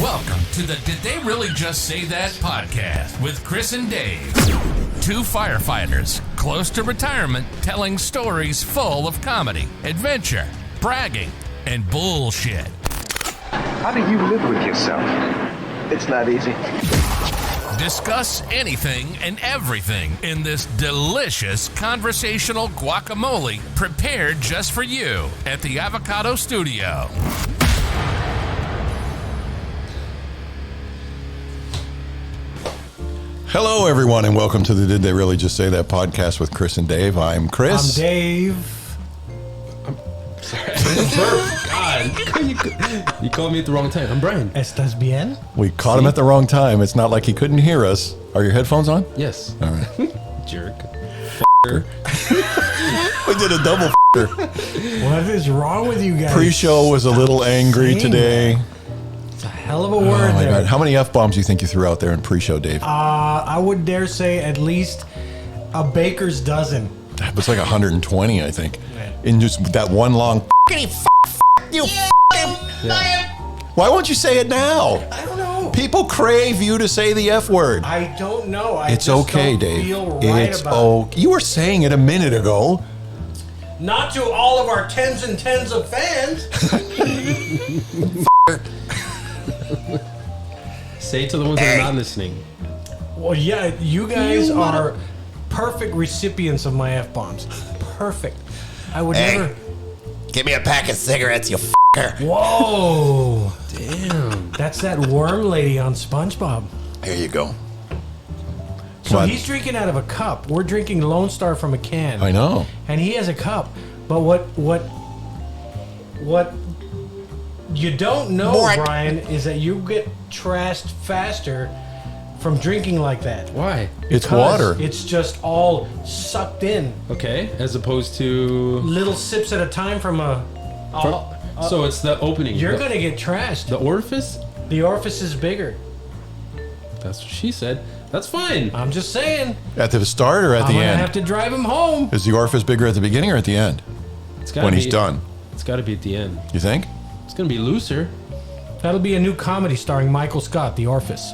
Welcome to the Did They Really Just Say That podcast with Chris and Dave. Two firefighters close to retirement telling stories full of comedy, adventure, bragging, and bullshit. How do you live with yourself? It's not easy. Discuss anything and everything in this delicious conversational guacamole prepared just for you at the Avocado Studio. Hello, everyone, and welcome to the Did They Really Just Say That podcast with Chris and Dave. I'm Chris. I'm Dave. I'm sorry. God, you called me at the wrong time. I'm Brian. ¿Estás bien? We caught him at the wrong time. It's not like he couldn't hear us. Are your headphones on? Yes. All right. Jerk. We did a double What is wrong with you guys? Pre-show was a little angry today. It's a hell of a word Oh, my there. God. How many F-bombs do you think you threw out there in pre-show, Dave? I would dare say at least a baker's dozen. It was like 120, I think. In just that one long you Why won't you say it now? I don't know. People crave you to say the F word. I don't know. It's just okay, don't Dave. feel right It's about okay. You were saying it a minute ago. Not to all of our tens and tens of fans. Say it to the ones that are not listening. Well, yeah, you guys are perfect recipients of my F-bombs. Perfect. I would never... Give me a pack of cigarettes, you f***er. Whoa. Damn. That's that worm lady on SpongeBob. Here you go. So What? he's drinking out of a cup. We're drinking Lone Star from a can. I know. And he has a cup. But what you don't know, What? Brian, is that you get trashed faster from drinking like that. Why? It's Because water. It's just all sucked in. Okay. As opposed to. Little sips at a time from a... So it's the opening. You're the, going to get trashed. The orifice? The orifice is bigger. That's what she said. That's fine. I'm just saying. At the start or at I'm the going to end? have to drive him home. Is the orifice bigger at the beginning or at the end? It's gotta When be, he's done. It's got to be at the end. You think? It's going to be looser. That'll be a new comedy starring Michael Scott, The Orifice.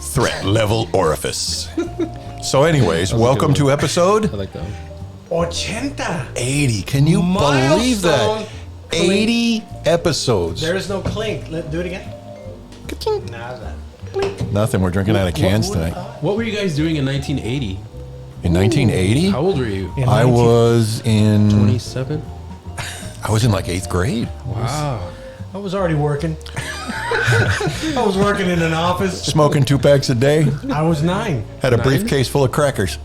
Threat level orifice. So anyways, That was a welcome good to one. episode I like that one. 80. 80. Can you believe that? Milestone 80 episodes. There is no clink. Do it again. Nada. Nothing. We're drinking out of cans tonight. What were you guys doing in 1980? In 1980, How old were you? In I 19 was in 27? I was in like 8th grade. Wow. I was already working. I was working in an office. Smoking 2 packs a day. I was 9. Had a 9? briefcase full of crackers.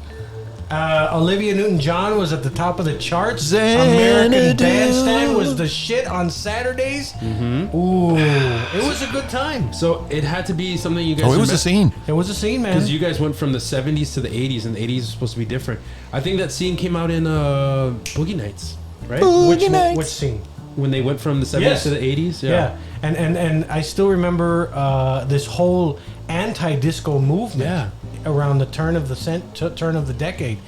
Olivia Newton-John was at the top of the charts. Xanadu. American Bandstand was the shit on Saturdays. Mm-hmm. Ooh, it was a good time. So it had to be something you guys. Oh, it was a scene. It was a scene, man. Because you guys went from the 70s to the 80s, and the 80s is supposed to be different. I think that scene came out in Boogie Nights, right? Which scene? When they went from the 70s Yes. to the 80s? Yeah. And I still remember this whole anti-disco movement Yeah. around the turn of the decade,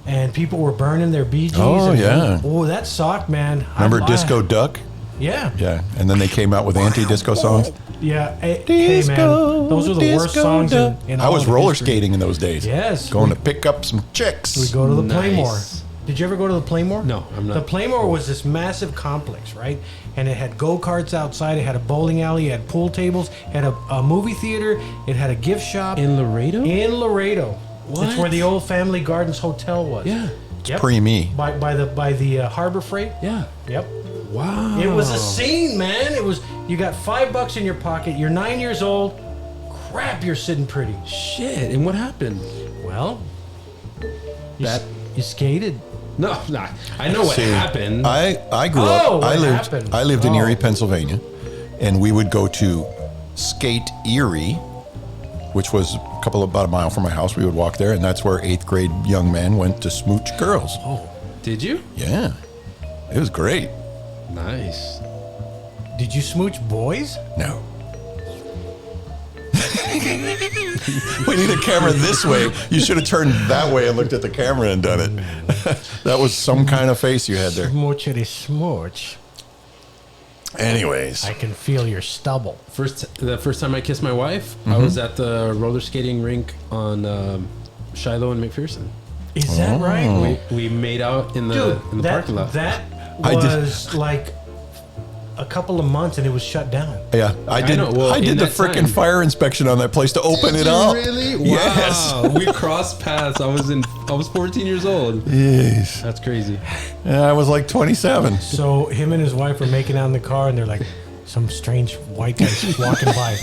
and people were burning their Bee Gees. Oh, and, yeah. Oh, that sucked, man. Remember Disco Duck? Yeah. Yeah. And then they came out with anti-disco songs. Yeah. Hey, Disco, man, those were the worst disco songs duck. in I all was of roller history. skating in those days. Yes. Going to pick up some chicks. We go to the Nice. Playmore. Did you ever go to the Playmore? No, I'm not. The Playmore was this massive complex, right? And it had go-karts outside. It had a bowling alley. It had pool tables. It had a movie theater. It had a gift shop. In Laredo? In Laredo. What? It's where the old Family Gardens Hotel was. Yeah. Yep. Pre-me. By the Harbor Freight. Yeah. Yep. Wow. It was a scene, man. It was. You got $5 in your pocket. You're 9 years old. Crap, you're sitting pretty. Shit. And what happened? Well, That. you skated. No, nah. I know what See, happened. I grew Oh, up. what I lived. happened? I lived in Oh. Erie, Pennsylvania, and we would go to Skate Erie, which was about a mile from my house. We would walk there, and that's where 8th grade young men went to smooch girls. Oh, Did you? Yeah, it was great. Nice. did you smooch boys? No. We need a camera this way. You should have turned that way and looked at the camera and done it. That was some kind of face you had there. Smoochity smooch. Anyways. I can feel your stubble. The first time I kissed my wife, I was at the roller skating rink on Shiloh and McPherson. Is that right? We made out in the parking lot. That was like a couple of months and it was shut down. Yeah, I did. know. Well, I did in the that freaking time- fire inspection on that place to open it up. Really? Wow. Yes. We crossed paths. I was 14 years old. Yes. That's crazy. Yeah, I was like 27. So him and his wife were making out in the car and they're like, some strange white guys walking by.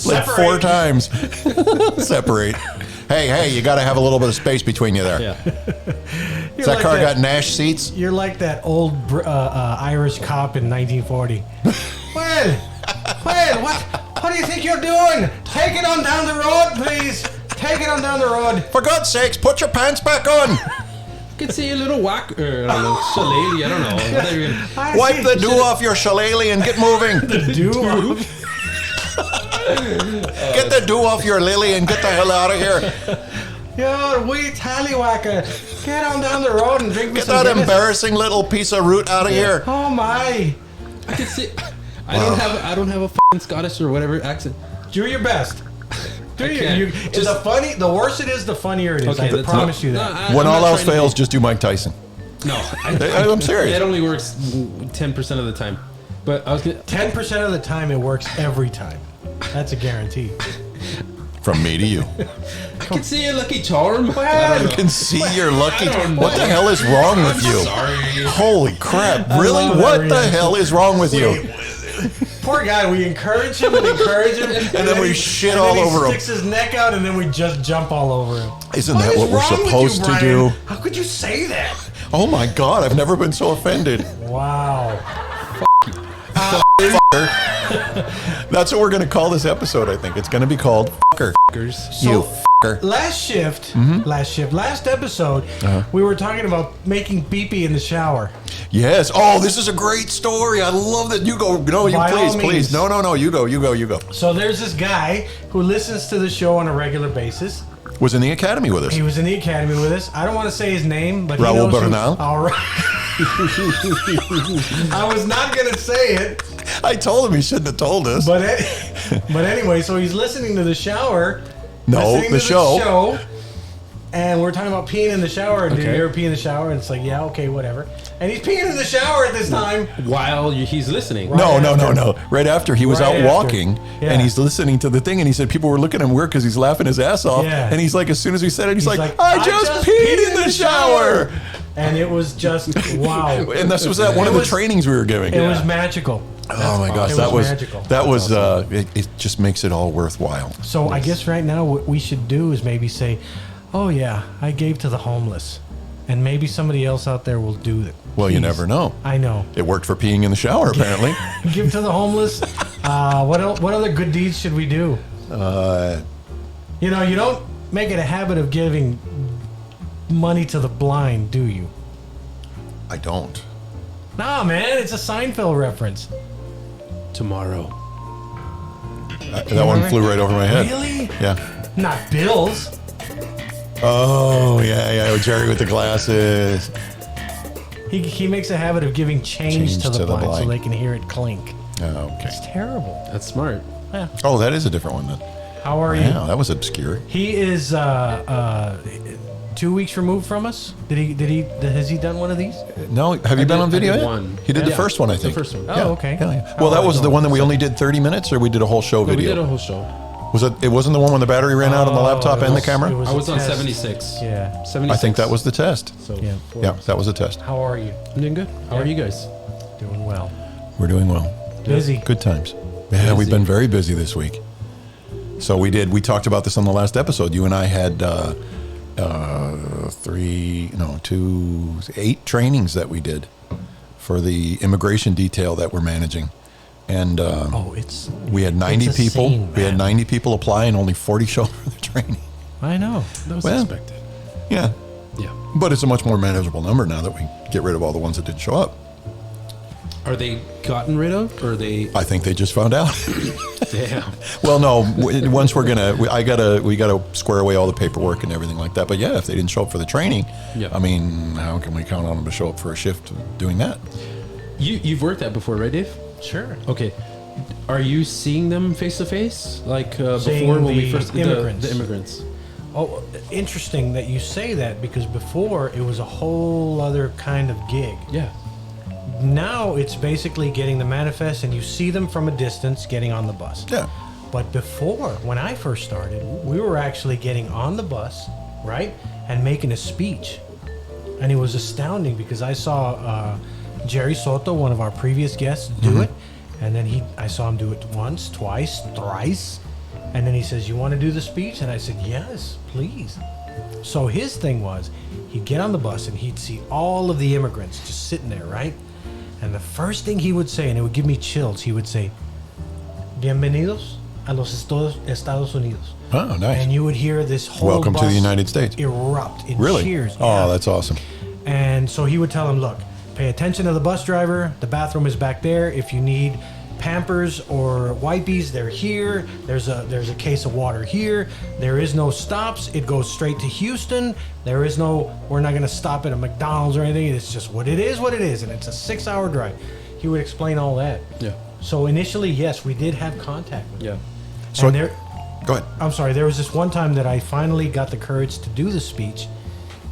Like 4 times. Separate. Hey, you got to have a little bit of space between you there. Yeah. Has that car got Nash seats? You're like that old Irish cop in 1940. Well, what do you think you're doing? Take it on down the road, please. Take it on down the road. For God's sakes, put your pants back on. I could see a little whack, or I don't know, shillelagh, I don't know. Whatever you're gonna- Wipe the dew off your shillelagh and get moving. Get the dew off your lily and get the hell out of here. Yo, wee tallywhacker. Get on down the road and drink me Get some that Guinness. embarrassing little piece of root out of here. Oh my. I could see. I don't have a f***ing Scottish or whatever accent. Do your best. Do you? can't. The worse it is, the funnier it is. Okay, I that's promise not- you that. No, When I'm all not else trying to fails, be- just do Mike Tyson. No, I'm serious. It only works 10% of the time. But I was gonna, 10% of the time, it works every time. That's a guarantee. From me to you. I can see a Lucky Charm. I can see you're lucky. I don't know. What the hell is wrong with you? Sorry. Holy crap. Really? love that What the reaction. hell is wrong with you? Poor guy. We encourage him and encourage him, and then we shit and all then over him. He sticks his neck out, and then we just jump all over him. Isn't that what is we're wrong with supposed you, to Brian? do? How could you say that? Oh my God, I've never been so offended. Wow. That's what we're going to call this episode, I think. It's going to be called Fucker. You fucker. Last episode, Uh-huh. we were talking about making pee-pee in the shower. Yes. Oh, this is a great story. I love that. You go. No, you By all please. means. No. You go. So there's this guy who listens to the show on a regular basis. Was in the academy with us. He was in the academy with us. I don't want to say his name, but he Raul knows who- Bernal? All right. I was not going to say it, I told him he shouldn't have told us. but anyway, so he's listening to the shower. No, listening the to show. And we're talking about peeing in the shower. Did Okay. you ever pee in the shower? And it's like, yeah, okay, whatever. And he's peeing in the shower at this time. While he's listening. No. after. Right after he was Right out after. walking, Yeah. and he's listening to the thing, and he said people were looking at him weird because he's laughing his ass off. Yeah. And he's like, as soon as we said it, he's like, like, I just peed in the shower. And it was just, wow. And this was at one of the was- trainings we were giving. It was magical. Oh my gosh, It that was was magical. that was it just makes it all worthwhile. So I guess right now what we should do is maybe say, oh yeah, I gave to the homeless. And maybe somebody else out there will do it. Well, you Please. never know. I know. It worked for peeing in the shower, apparently. Give to the homeless. What other good deeds should we do? You know, you don't make it a habit of giving money to the blind, do you? I don't. Nah, man, it's a Seinfeld reference. Tomorrow. That one flew right over my head. Really? Yeah. Not bills. Oh, yeah. Jerry with the glasses. He makes a habit of giving change to the blind so they can hear it clink. Oh, okay. It's terrible. That's smart. Yeah. Oh, that is a different one then. How are you? Wow, that was obscure. He is 2 weeks removed from us. Has he done one of these? No, have you been on video I did yet? one. He did the Yeah, first one, I the think. first one. Oh, okay. Yeah. Well, that was the one that we only did 30 minutes, or we did a whole show No, we video? did a whole show. Was it? It wasn't the one when the battery ran out on the laptop and the camera. I was a on test. 76. Yeah. 76. I think that was the test. So, Yeah. Yeah, that was a test. How are you? I'm doing good. How are you guys? Doing well. We're doing well. Busy. Good times. Yeah, we've been very busy this week. So we talked about this on the last episode. You and I had 8 trainings that we did for the immigration detail that we're managing. And we had 90 it's a people. scene, We had man. 90 people apply and only 40 showed for the training. I know. That was Well, expected. Yeah. Yeah. But it's a much more manageable number now that we get rid of all the ones that didn't show up. Are they gotten rid of? Or are they? I think they just found out. Damn. Well, no. Once we gotta square away all the paperwork and everything like that. But yeah, if they didn't show up for the training, Yeah. I mean, how can we count on them to show up for a shift doing that? You've worked that before, right, Dave? Sure. Okay. Are you seeing them face to face, like Seeing before when we the first immigrants. the immigrants? Oh, interesting that you say that, because before it was a whole other kind of gig. Yeah. Now it's basically getting the manifest and you see them from a distance getting on the bus. Yeah. But before, when I first started, we were actually getting on the bus, right, and making a speech. And it was astounding because I saw Jerry Soto, one of our previous guests, do it. And then I saw him do it once, twice, thrice. And then he says, "You want to do the speech?" And I said, "Yes, please." So his thing was, he'd get on the bus and he'd see all of the immigrants just sitting there, right? And the first thing he would say, and it would give me chills, he would say, "Bienvenidos a los Estados Unidos." Oh, nice. And you would hear this whole Welcome to bus the United States. erupt in Really? cheers. Oh, Yeah. that's awesome. And so he would tell them, "Look, pay attention to the bus driver. The bathroom is back there. If you need Pampers or wipies, they're here. There's a case of water here. There is no stops. It goes straight to Houston. We're not going to stop at a McDonald's or anything. It's just what it is, and it's a 6-hour drive." He would explain all that. Yeah. So initially, yes, we did have contact with him. Yeah. So And there, go ahead. I'm sorry, there was this one time that I finally got the courage to do the speech,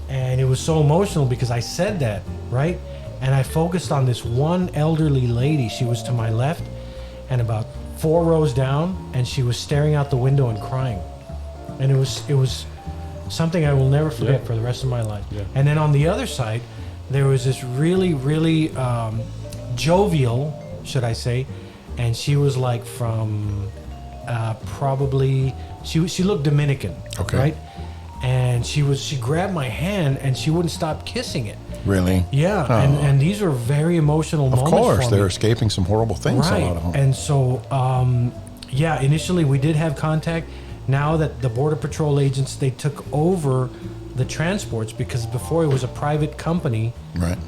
and it was so emotional because I said that, right? And I focused on this one elderly lady. She was to my left and about 4 rows down, and she was staring out the window and crying. And it was something I will never forget for the rest of my life. Yeah. And then on the other side, there was this really, really jovial, should I say, and she was like from probably she looked Dominican, Okay. right? And she grabbed my hand and she wouldn't stop kissing it. Really? Yeah, Oh. and these were very emotional Of moments. course, for they're me. escaping some horrible things. Right. A lot of them. And so, yeah, initially we did have contact. Now that the Border Patrol agents, they took over the transports, because before it was a private company Right.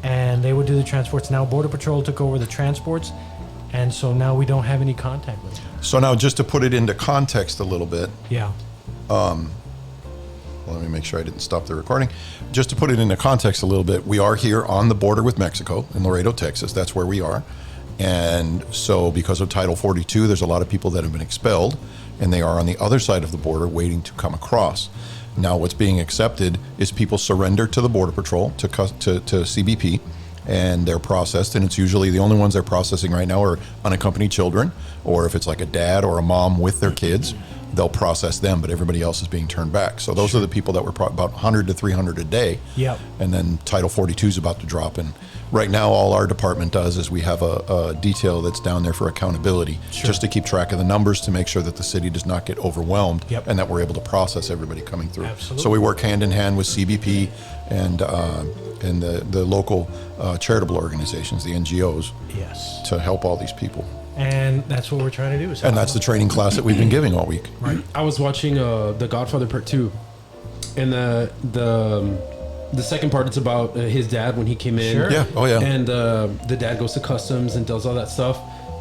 and they would do the transports. Now Border Patrol took over the transports, and so now we don't have any contact with them. So now, just to put it into context a little bit, Yeah. let me make sure I didn't stop the recording. Just to put it into context a little bit, we are here on the border with Mexico in Laredo, Texas. That's where we are. And so because of Title 42, there's a lot of people that have been expelled, and they are on the other side of the border waiting to come across. Now what's being accepted is people surrender to the Border Patrol, to CBP, and they're processed. And it's usually the only ones they're processing right now are unaccompanied children, or if it's like a dad or a mom with their kids, they'll process them, but everybody else is being turned back. So those are the people that were about 100 to 300 a day. Yep. And then Title 42 is about to drop. And right now, all our department does is we have a detail that's down there for accountability, just to keep track of the numbers, to make sure that the city does not get overwhelmed, Yep. and that we're able to process everybody coming through. Absolutely. So we work hand in hand with CBP and the local charitable organizations, the NGOs, Yes. to help all these people. And that's what we're trying to do. Is And that's the training class that we've been giving all week. I was watching The Godfather Part 2, and the second part, it's about his dad when he came in. Sure. Yeah. Oh, yeah. And the dad goes to customs and does all that stuff.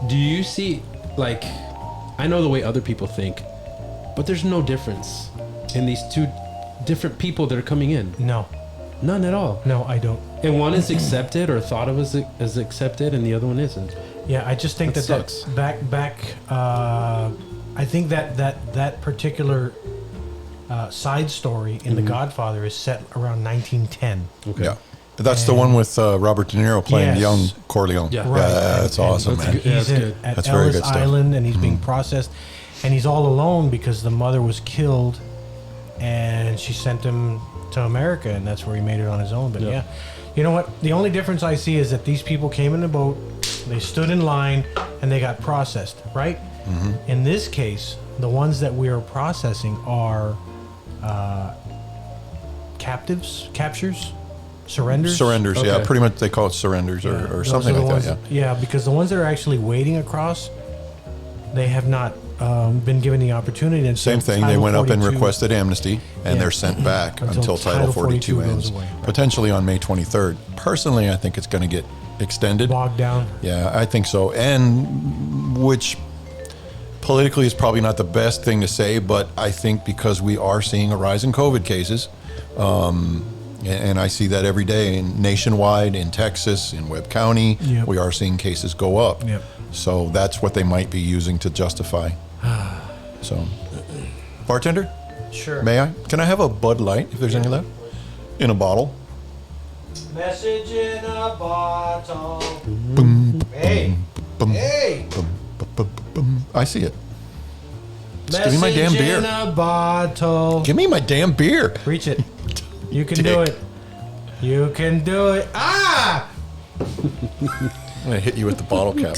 Do you see, like, I know the way other people think, but there's no difference in these two different people that are coming in. No. None at all. No, I don't. And one is accepted or thought of as accepted, and the other one isn't. Yeah, I just think That that sucks. I think that particular side story in The Godfather is set around 1910. Okay. Yeah. That's the one with Robert De Niro playing Yes. young Corleone. Yeah. Right. That's awesome, That's man. good. Yeah, He's that's in, good. at That's very Ellis good stuff. Island, and he's being processed, and he's all alone because the mother was killed, and she sent him to America, and that's where he made it on his own. But Yeah. yeah, you know what? The only difference I see is that these people came in a boat, they stood in line, and they got processed. Right? In this case, the ones that we are processing are captures, surrenders. Surrenders, yeah. Okay. Pretty much they call it surrenders or Those something are the like that, ones- yeah. Yeah, because the ones that are actually waiting across, they have not been given the opportunity. And Same so thing. They Title went up and 42 requested amnesty, and Yeah. they're sent back Until until Title 42 goes ends, away. potentially on May 23rd. Personally, I think it's going to get extended. bogged down. Yeah, I think so. And which politically is probably not the best thing to say, but I think because we are seeing a rise in COVID cases, And I see that every day nationwide, in Texas, in Webb County. Yep. We are seeing cases go up. Yep. So that's what they might be using to justify. So, bartender, Sure. may I? Can I have a Bud Light if there's any left? In a bottle. Message in a bottle. Boom, Hey. boom, Hey. boom, boom, boom, boom. I see it. Just give me my damn Message in beer. a bottle. Give me my damn beer. Reach it. You can Dick. do it. You can do it. Ah! I'm gonna hit you with the bottle cap.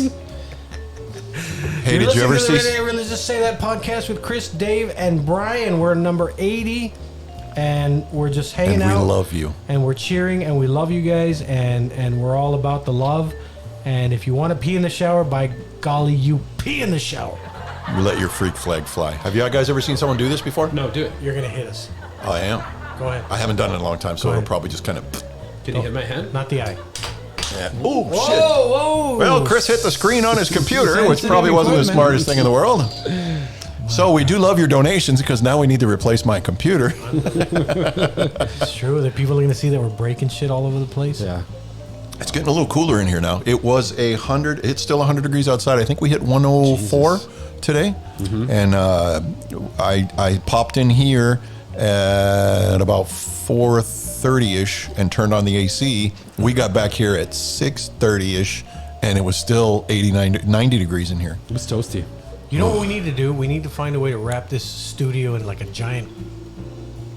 Hey, You're did you ever listening to see? the Religious Say That podcast with Chris, Dave, and Brian. We're number 80, and we're just hanging And we out. love you. And we're cheering, and we love you guys, and we're all about the love. And if you want to pee in the shower, by golly, you pee in the shower. You let your freak flag fly. Have you guys ever seen someone do this before? No, do it. You're gonna hit us. Oh, I am. Go ahead. I haven't done it in a long time, so Go it'll ahead. probably just kind of. Can you hit my hand? Not the eye. Yeah. Oh shit! Whoa! Well, Chris hit the screen on his computer, which Sensitive probably wasn't the equipment. smartest thing in the world. So we do love your donations because now we need to replace my computer. It's true that people are gonna see that we're breaking shit all over the place. Yeah. It's getting a little cooler in here now. It was 100. It's still 100 degrees outside. I think we hit 104 today, and I popped in here at about 4:30ish and turned on the AC. We got back here at 6:30ish, and it was still 89, 90 degrees in here. It was toasty. You know what we need to do? We need to find a way to wrap this studio in like a giant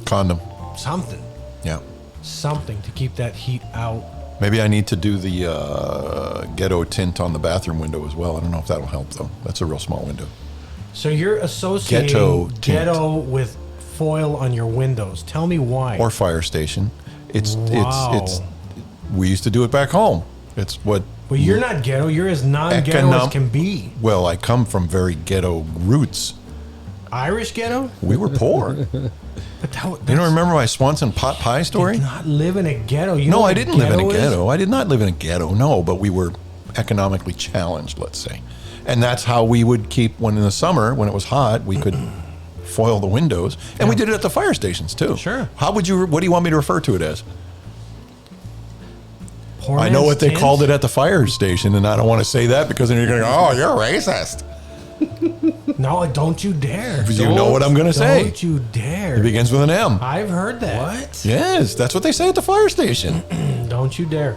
Condom. something. Yeah. Something to keep that heat out. Maybe I need to do the ghetto tint on the bathroom window as well. I don't know if that'll help though. That's a real small window. So you're associating Ghetto tint. ghetto with foil on your windows. Tell me why. Or fire station. It's Wow. it's we used to do it back home. It's what. Well, you're not ghetto. You're as non-ghetto as Econom- can be. Well, I come from very ghetto roots. Irish ghetto? We were poor. But that, You don't remember my Swanson pot pie story? did not live in a ghetto. You know No, what I didn't live in a is? ghetto. I did not live in a ghetto. No, but we were economically challenged, let's say. And that's how we would keep, when in the summer, when it was hot, we could foil the windows. And we did it at the fire stations too. Sure. What do you want me to refer to it as? Poor I know man's what they tint? called it at the fire station, and I don't want to say that because then you're going to go, oh, you're racist. No, don't you dare. Because you know what I'm going to say. Don't you dare. It begins with an M. I've heard that. What? Yes, that's what they say at the fire station. Don't you dare.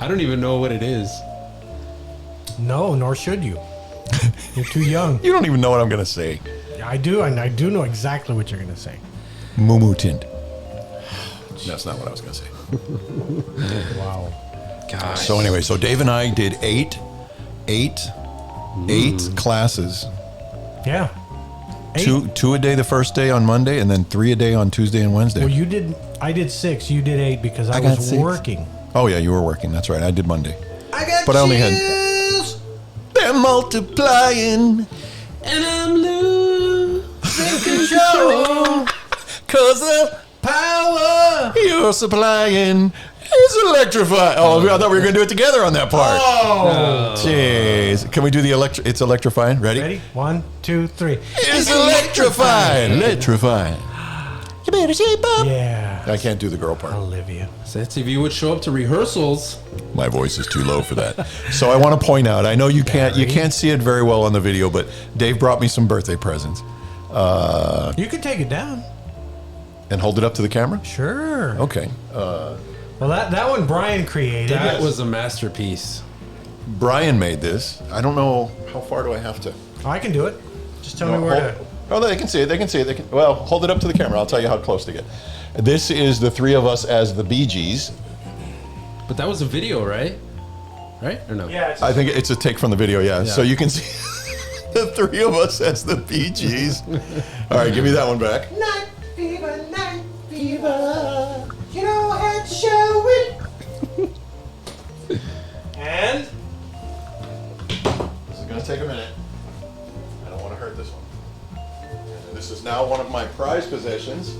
I don't even know what it is. No, nor should you. You're too young. You don't even know what I'm going to say. I do, and I do know exactly what you're going to say. Moo tint. That's not what I was going to say. Wow. Gosh. So anyway, so Dave and I did eight classes. Yeah. 8. Two a day the first day on Monday, and then 3 a day on Tuesday and Wednesday. Well, you did. I did 6. You did 8 because I got was 6. working. Oh yeah, you were working. That's right. I did Monday. I got But I only had- chills. They're multiplying. And I'm losing control. Cause the Power. you're supplying is electrifying. Oh, I thought we were going to do it together on that part. Oh. Jeez. Can we do the it's electrifying? Ready? Ready? 1, 2, 3. It's electrifying. Electrifying. You better shape up. Yeah. I can't do the girl part. Olivia. That's if you would show up to rehearsals. My voice is too low for that. So I want to point out, I know you can't see it very well on the video, but Dave brought me some birthday presents. You can take it down. And hold it up to the camera? Sure. Okay. Well, that one Brian created. That was a masterpiece. Brian made this. I don't know, how far do I have to? I can do it. Just tell me where to. Oh, they can see it. They can see it. Well, hold it up to the camera. I'll tell you how close to get. This is the three of us as the Bee Gees. But that was a video, right? Right or no? Yeah. It's I think it's a take from the video, yeah. So you can see the three of us as the Bee Gees. All right, give me that one back. night fever. You know how to show it. And This is going to take a minute. I don't want to hurt this one. And this is now one of my prized possessions.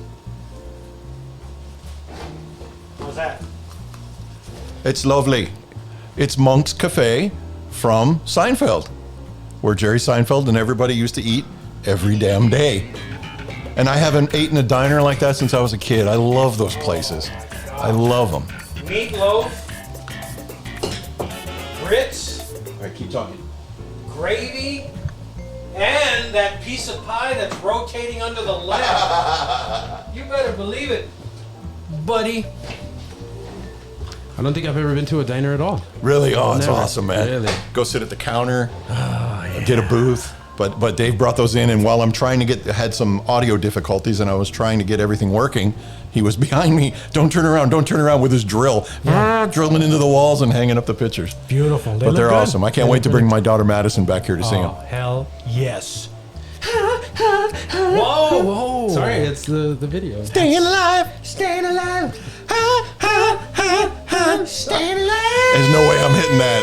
what was that? It's lovely. It's Monk's Cafe from Seinfeld, where Jerry Seinfeld and everybody used to eat every damn day. And I haven't eaten a diner like that since I was a kid. I love those places. I love them. Meatloaf, grits, All right, keep talking. gravy, and that piece of pie that's rotating under the lamp. You better believe it, buddy. I don't think I've ever been to a diner at all. Really? Oh, it's Never. awesome, man. Really? Go sit at the counter, get a booth. But Dave brought those in, and while I'm trying to had some audio difficulties, and I was trying to get everything working, he was behind me. Don't turn around with his drill, drilling into the walls and hanging up the pictures. Beautiful. But they're awesome. I can't wait to bring my daughter Madison back here to sing Oh, them. hell yes. Whoa, whoa. Sorry, it's the video. Staying alive. Staying alive. Staying alive. There's no way I'm hitting that.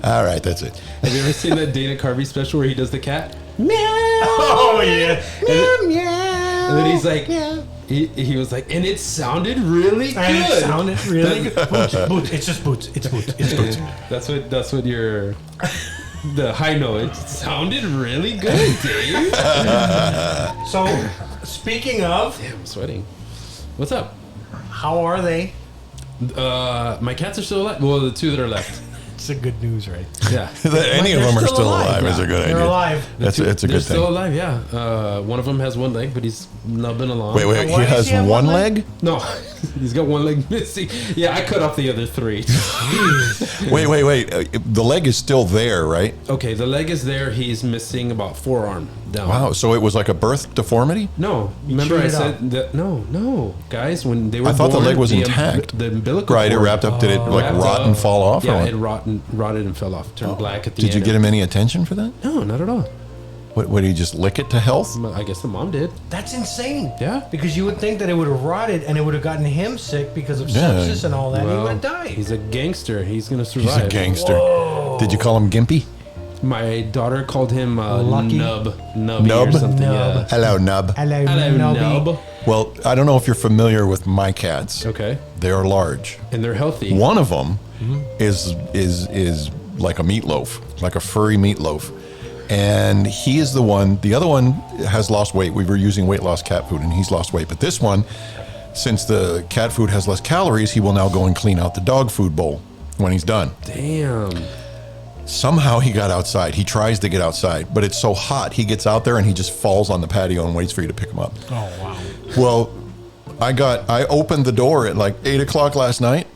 All right, that's it. Have you ever seen that Dana Carvey special where he does the cat? Oh, yeah. And then he's like, he was like, and it sounded really good. And it sounded really good. Boots. It's just boots. It's boots. It's boots. That's what your the high note. It sounded really good, Dave. So, speaking of, Damn, I'm sweating. What's up? how are they? My cats are still alive. Well, the two that are left. It's a good news, right? Yeah. Any of They're them are still still alive. alive. Is a good They're idea. alive. It's a They're good still thing. alive, yeah. One of them has one leg, but he's nubbing along. Wait, Why he does has he have one one leg? leg? No, he's got one leg missing. Yeah, I cut off the other three. Wait. The leg is still there, right? Okay, the leg is there. He's missing about forearm down. Wow. So it was like a birth deformity? No, remember chewed I it said that? No, guys. When they were I thought the born, leg was intact. The umbilical Right. It cord wrapped up. Did it like wrapped rot up. and fall off? Yeah, or it what? rotted and fell off. Turned black at the Did end. you get him any attention for that? No, not at all. What did he just lick it to health? I guess the mom did. That's insane. Yeah. Because you would think that it would have rotted and it would have gotten him sick because of Yeah. sepsis and all that. And he Well, would have died. He's a gangster. He's gonna survive. He's a gangster. Did you call him Gimpy? My daughter called him Lucky? Nubby Nub? or something. Nub. Yeah. Hello, Nub. Hello, Hello, Nubby. Nub. Well, I don't know if you're familiar with my cats. Okay, They are large. and they're healthy. One of them is like a meatloaf, like a furry meatloaf. And he is the one, the other one has lost weight. We were using weight loss cat food and he's lost weight. But this one, since the cat food has less calories, he will now go and clean out the dog food bowl when he's done. Damn. Somehow he got outside. He tries to get outside, but it's so hot. He gets out there and he just falls on the patio and waits for you to pick him up. Oh, wow. Well, I opened the door at like 8 o'clock last night.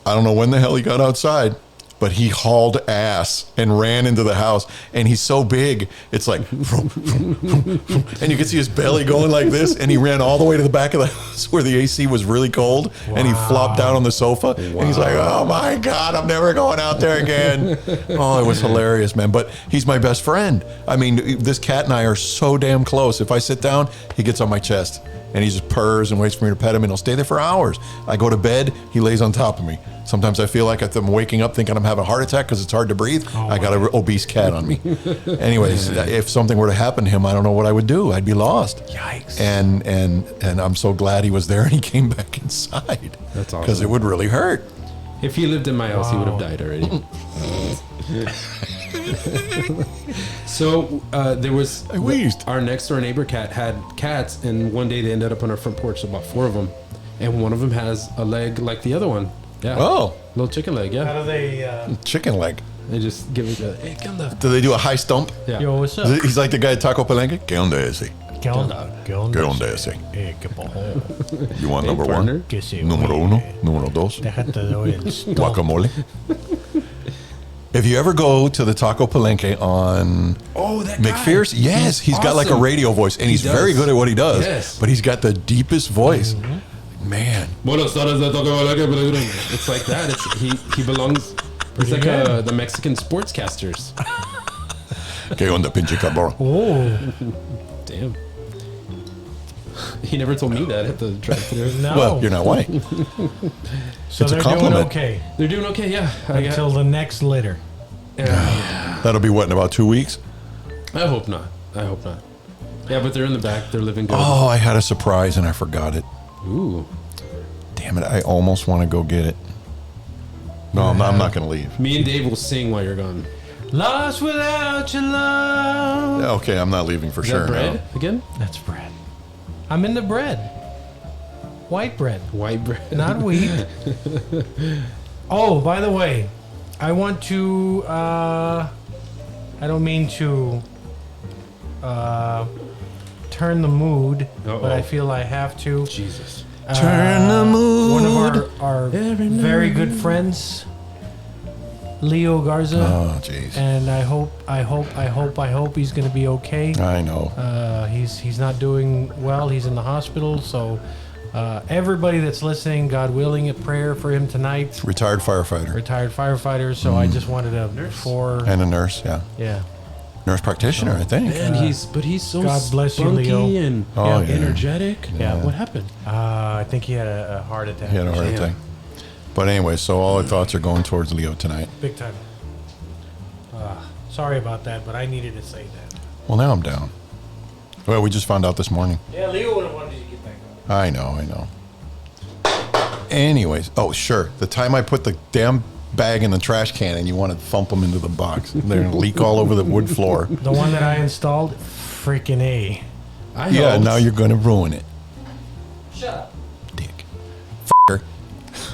I don't know when the hell he got outside, but he hauled ass and ran into the house. And he's so big, it's like, and you can see his belly going like this. And he ran all the way to the back of the house where the AC was really cold. And he flopped down on the sofa. And he's like, oh my God, I'm never going out there again. Oh, it was hilarious, man. But he's my best friend. I mean, this cat and I are so damn close. If I sit down, he gets on my chest. And he just purrs and waits for me to pet him, and he'll stay there for hours. I go to bed, he lays on top of me. Sometimes I feel like I'm waking up thinking I'm having a heart attack because it's hard to breathe. I got an obese cat on me. Anyways, if something were to happen to him, I don't know what I would do. I'd be lost. Yikes. And I'm so glad he was there and he came back inside. That's awesome. Because it would really hurt. If he lived in my house, he would have died already. So there was I wheezed. our next door neighbor cat had cats, and one day they ended up on our front porch. About 4 of them, and one of them has a leg like the other one. Yeah. Oh, Little chicken leg. How Yeah. do they, chicken leg. They just give it a hey, come down. Do they do a high stump? Yeah. yo, what's up? He's like the guy at Taco Palenque. ¿Qué onda ese? ¿Qué onda? ¿Qué onda? ¿Qué onda ese? ¿Qué pasó? You want Hey, number partner. one? Que se Número oye. uno? Número dos? Déjate doy el stomp. Guacamole. If you ever go to the Taco Palenque on that McPherson, yes, he's got like a awesome. radio voice, and he's does. very good at what he does. Yes. But he's got the deepest voice. Man, It's like that. He belongs. He's like the Mexican sportscasters. ¿Qué onda, pinche cabrón? Oh, Damn. He never told me that at the drive-thru. no. Well, you're not white. so it's a they're compliment. doing okay They're doing okay, yeah. until the next litter. That'll be what, in about 2 weeks? I hope not. Yeah, but they're in the back. They're living good. Oh, I had a surprise and I forgot it. Ooh. Damn it, I almost want to go get it. No, I'm not going to leave. Me and Dave will sing while you're gone. Lost without your love. Okay, I'm not leaving for Is sure. that bread no. again? That's bread. I'm in the bread. White bread, White bread. not wheat. Oh, by the way, I want to. I don't mean to turn the mood, but I feel I have to. Jesus. Turn the mood. One of our very good friends, Leo Garza. Oh, jeez. And I hope he's going to be okay. I know. He's not doing well. He's in the hospital. So everybody that's listening, God willing, a prayer for him tonight. Retired firefighter. Retired firefighter. So I just wanted to And a nurse, yeah. yeah. Nurse practitioner, I think. Man, he's so God bless you, spunky Leo. and Oh, yeah. energetic. Yeah. What happened? I think he had a heart attack. He had a heart Damn. attack. But anyway, so all our thoughts are going towards Leo tonight. Big time. Sorry about that, but I needed to say that. Well, now I'm down. Well, we just found out this morning. Yeah, Leo would have wanted you to get back up. I know. Anyways, oh, sure. The time I put the damn bag in the trash can and you want to thump them into the box. They're going to leak all over the wood floor. The one that I installed, freaking A. Yeah, helped. now you're going to ruin it. Shut up. Dick.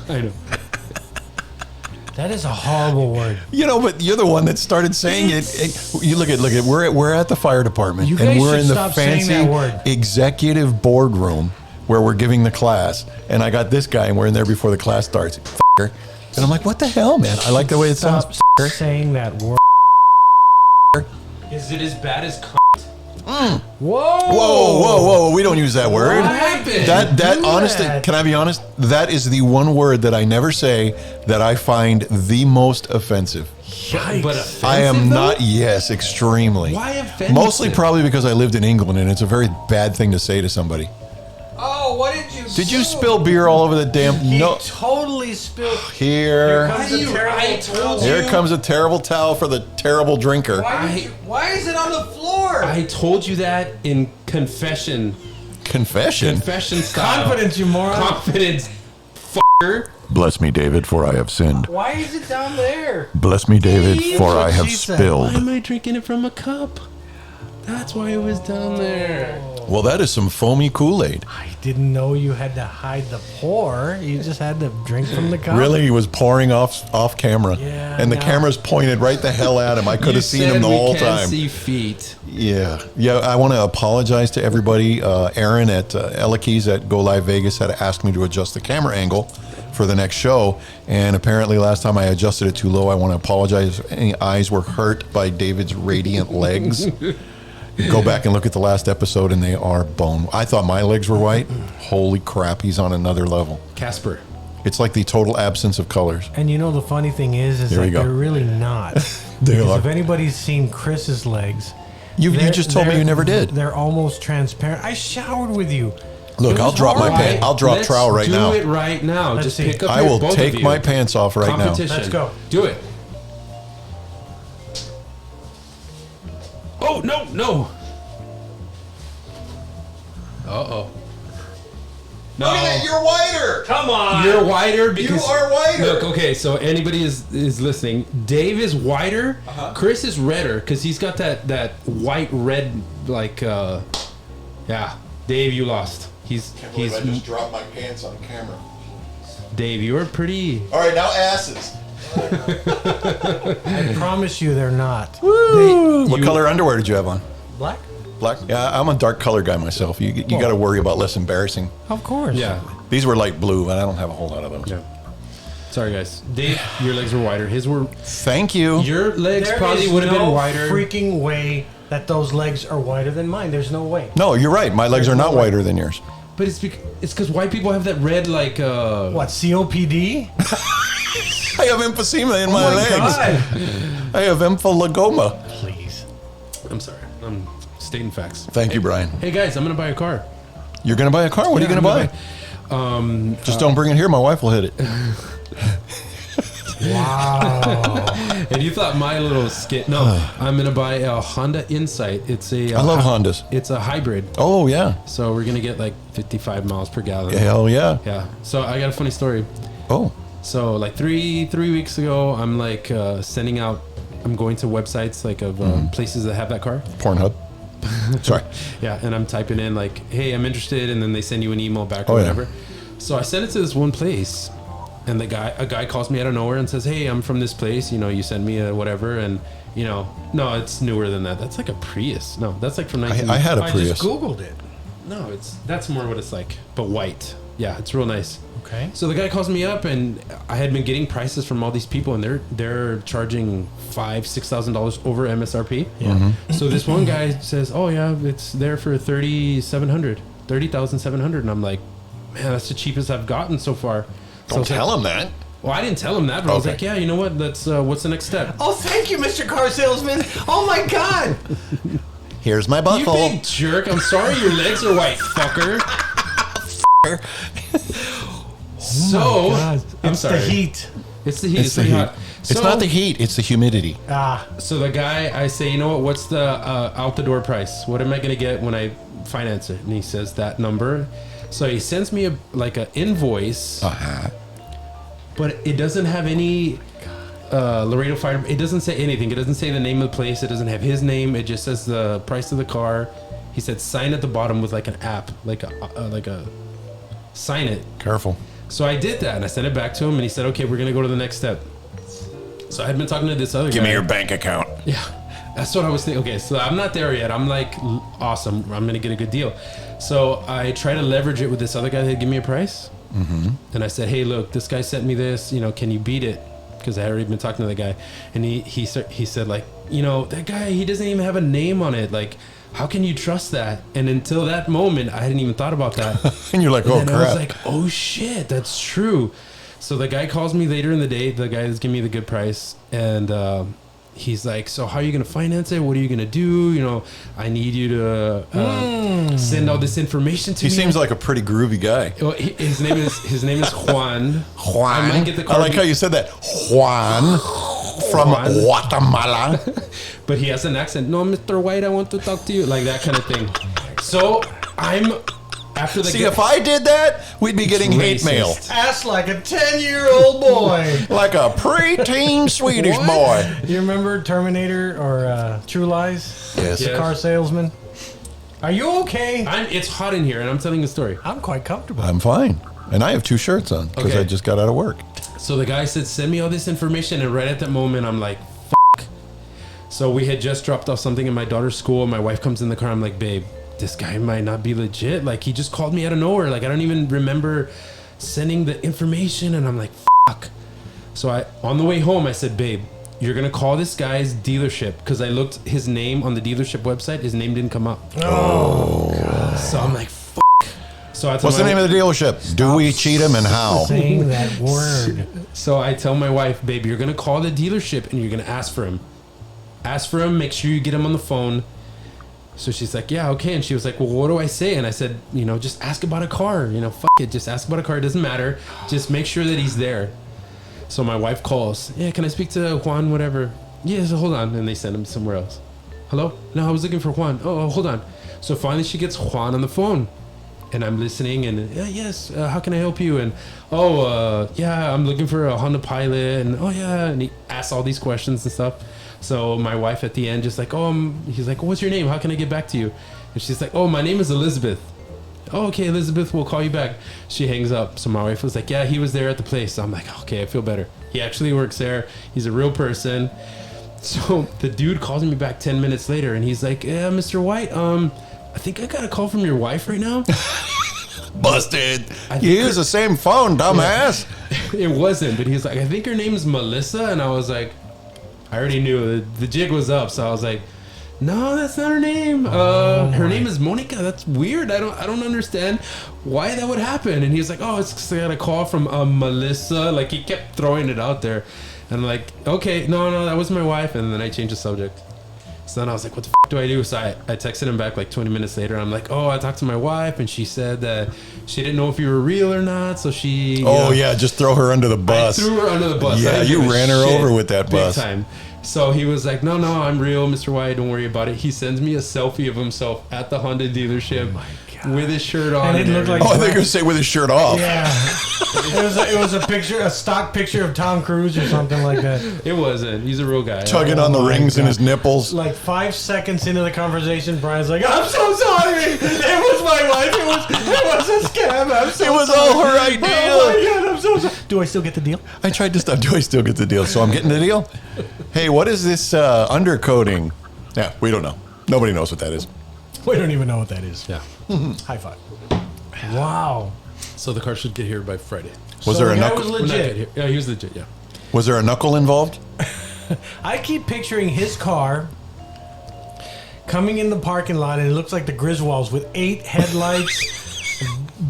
I know. That is a horrible word. You know, but you're the one that started saying it. You look at we're at the fire department You and guys we're should in the stop saying fancy that word. executive boardroom where we're giving the class, and I got this guy and we're in there before the class starts. And I'm like, what the hell, man? I like the way it sounds. Stop saying that word. Is it as bad as Whoa! We don't use that word. What happened? That honestly, can I be honest? That is the one word that I never say that I find the most offensive. But offensive, I am though? not. Yes, extremely. Why offensive? Mostly probably because I lived in England and it's a very bad thing to say to somebody. Oh, what did you Did you spill beer all over the damn? He No. totally spilled. Here comes a terrible towel for the terrible drinker. Why is it on the floor? I told you that in confession Confession. style. Confidence, you moron. Confidence, f***er. Bless me, David, for I have sinned. Why is it down there? Bless me, David, for what I have she said. Why spilled. am I drinking it from a cup? That's why it was down there. Well, that is some foamy Kool-Aid. I didn't know you had to hide the pour. You just had to drink from the cup. Really, he was pouring off camera, Yeah, and the no. camera's pointed right the hell at him. I could have seen him the whole time. See feet. Yeah. I want to apologize to everybody. Aaron at Elekey's at Go Live Vegas had asked me to adjust the camera angle for the next show, and apparently last time I adjusted it too low. I want to apologize if any eyes were hurt by David's radiant legs. Go back and look at the last episode, and they are bone. I thought my legs were white. Holy crap, he's on another level. Casper. It's like the total absence of colors. And you know the funny thing is There that you go. they're really not. They Because are. if anybody's seen Chris's legs, You just told me you never did. They're almost transparent. I showered with you. Look, It I'll was drop my horrible. pants. I'll drop Let's trowel right now. Do it right now. Let's Just see. pick up. I will both of take you. my pants off right now. Competition. Let's go. Do it. Oh no! Uh-oh. No. Look at that, you're whiter. Come on. You're whiter because are whiter. Look, okay, so anybody is listening. Dave is whiter. Chris is redder because he's got that white red yeah. Dave, you lost. He's dropped my pants on camera. Dave. You're pretty. All right, now asses. I promise you they're not. What color underwear did you have on? Black? Black. Yeah, I'm a dark color guy myself. You got to worry about less embarrassing. Of course. Yeah. These were light blue, and I don't have a whole lot of those. Yeah. Sorry, guys. Dave, your legs were wider. His were. Thank you. Your legs There probably is would have no been wider. freaking way that those legs are wider than mine. There's no way. No, you're right. My legs are not whiter than yours. But it's because white people have that red What, COPD? I have emphysema in my Oh my legs. God. I have emphylogoma. Please. I'm sorry. I'm stating facts. Thank you, Brian. Hey guys, I'm gonna buy a car. You're going to buy a car? What are you going to buy? Just don't bring it here. My wife will hit it. Wow. And you thought my little skit? No, I'm gonna buy a Honda Insight. It's a. I love Hondas. It's a hybrid, Oh, yeah. so we're gonna get like 55 miles per gallon. Hell yeah. Yeah. So I got a funny story. Oh, So like three weeks ago, I'm like sending out I'm going to websites like of places that have that car. Pornhub. Sorry. Yeah, and I'm typing in like, "Hey, I'm interested," and then they send you an email back or Oh, yeah. whatever. So I sent it to this one place, and a guy calls me out of nowhere and says, "Hey, I'm from this place. You know, you send me a whatever." And you know, no, it's newer than that. That's like a Prius. No, that's like from 19. I had a I Prius. just Googled it. No, that's more what it's like, but white. Yeah, it's real nice. Okay. So the guy calls me up, and I had been getting prices from all these people, and they're charging $5,000-$6,000 over MSRP. Yeah. So this one guy says, "Oh yeah, it's there for $30,700, and I'm like, "Man, that's the cheapest I've gotten so far." So I Don't was like, tell him that. Well, I didn't tell him that, but I was Okay. like, "Yeah, you know what? Let's. What's the next step?" Oh, thank you, Mr. Car Salesman. Oh my God. Here's my You butthole. big jerk! I'm sorry, your legs are white, fucker. So God. I'm It's sorry. the heat. It's the heat. It's It's, the pretty heat. hot. It's So- not the heat. It's the humidity. Ah, So the guy, I say, you know what? What's the out the door price? What am I gonna get when I finance it? And he says that number. So he sends me an invoice, but it doesn't have any Laredo Fire. It doesn't say anything. It doesn't say the name of the place. It doesn't have his name. It just says the price of the car. He said sign at the bottom with like an app, like a sign it. Careful. So I did that and I sent it back to him and he said, "Okay, we're gonna go to the next step." So I had been talking to this other guy. Give me your bank account. Yeah, that's what I was thinking. Okay, so I'm not there yet. I'm like, awesome. I'm gonna get a good deal. So I try to leverage it with this other guy that give me a price. And I said, "Hey, look, this guy sent me this. You know, can you beat it?" Because I had already been talking to the guy, and he said like, "You know, that guy, he doesn't even have a name on it. Like, how can you trust that?" And until that moment, I hadn't even thought about that. And you're like, And oh then crap. I was like, "Oh shit, that's true." So the guy calls me later in the day, the guy that's giving me the good price, and he's like, "So how are you gonna finance it? What are you gonna do? You know, I need you to send all this information to He me." seems like a pretty groovy guy. Well, his name is Juan. Juan? I might get the I card, like how you said that. Juan from Juan. Guatemala. but he has an accent. "No, Mr. White, I want to talk to you," like that kind of thing. So I'm after the See, if I did that, we'd be getting hate racist. mail. ass like a 10-year-old boy. Like a preteen Swedish What? boy. You remember Terminator or True Lies? Yes. The Yeah. car salesman. Are you okay? It's hot in here, and I'm telling a story. I'm quite comfortable. I'm fine. And I have 2 shirts on because Okay. I just got out of work. So the guy said, "Send me all this information," and right at that moment, I'm like, "Fuck." So we had just dropped off something in my daughter's school. My wife comes in the car. I'm like, "Babe, this guy might not be legit. Like, he just called me out of nowhere. Like, I don't even remember sending the information." And I'm like, "Fuck." So on the way home, I said, "Babe, you're gonna call this guy's dealership," because I looked his name on the dealership website. His name didn't come up. Oh. So I'm like, "Fuck." So I told What's the name of the dealership? Do we cheat him and how? Saying that word. So I tell my wife, "Babe, you're gonna call the dealership and you're gonna ask for him. Ask for him. Make sure you get him on the phone." So she's like, "Yeah, okay." And she was like, "Well, what do I say?" And I said, "You know, just ask about a car. You know, fuck it. Just ask about a car. It doesn't matter. Just make sure that he's there." So my wife calls. "Yeah, can I speak to Juan? Whatever." "Yeah, so hold on." And they send him somewhere else. "Hello? No, I was looking for Juan." Oh, hold on." So finally she gets Juan on the phone. And I'm listening, and "Yes, how can I help you?" And yeah, I'm looking for a Honda Pilot, and "Oh yeah," and he asks all these questions and stuff. So my wife at the end just like, he's like, "What's your name? How can I get back to you?" And she's like, "Oh, my name is Elizabeth." "Oh, okay, Elizabeth, we'll call you back." She hangs up. So my wife was like, "Yeah, he was there at the place." So I'm like, "Okay, I feel better. He actually works there. He's a real person." So the dude calls me back 10 minutes later, and he's like, "Yeah, Mr. White, I think I got a call from your wife right now." Busted. I You think use the same phone, dumbass. It wasn't, but he's like, "I think her name is Melissa," and I was like, I already knew the jig was up, so I was like, "No, that's not her name. Her name is Monica. That's weird. I don't understand why that would happen." And he's like, "Oh, it's 'cause I got a call from Melissa." Like, he kept throwing it out there, and I'm like, "Okay, no, that was my wife." And then I changed the subject. So then I was like, "What the f*** do I do?" So I texted him back like 20 minutes later. I'm like, "Oh, I talked to my wife, and she said that she didn't know if you were real or not. So she..." Yeah, just throw her under the bus. I threw her under the bus. Yeah, I didn't you give a ran her shit. over with that Big bus. time. So he was like, "No, I'm real, Mr. White. Don't worry about it." He sends me a selfie of himself at the Honda dealership. with his shirt on. And it looked like- Oh, I think you were going to say with his shirt off. Yeah, it was a picture, a stock picture of Tom Cruise or something like that. It wasn't. He's a real guy. Tugging on the my rings in God. his nipples. Like 5 seconds into the conversation, Brian's like, "I'm so sorry. It was my wife. It was a scam. I'm so It was sorry. all her idea." Oh my God, I'm so sorry. Do I still get the deal? I tried to stop. Do I still get the deal? So I'm getting the deal? Hey, what is this undercoating? Yeah, we don't know. Nobody knows what that is. We don't even know what that is. Yeah. High five. Wow. So the car should get here by Friday. Was So there a the guy knuckle? was We're not legit. here. Yeah, he was legit. Yeah. Was there a knuckle involved? I keep picturing his car coming in the parking lot, and it looks like the Griswolds with 8 headlights,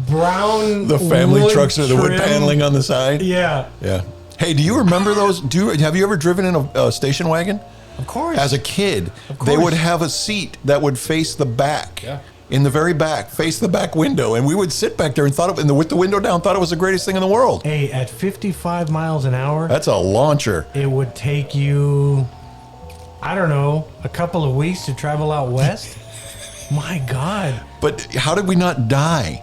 brown. The family wood trucks with the wood trim. paneling on the side. Yeah, Yeah. Hey, do you remember those? Have you ever driven in a station wagon? of course. As a kid, Of they would course. have a seat that would face the back. Yeah. In the very back, face the back window, and we would sit back there and with the window down, thought it was the greatest thing in the world. Hey, at 55 miles an hour, That's a launcher. it would take you, I don't know, a couple of weeks to travel out west. My God. But how did we not die?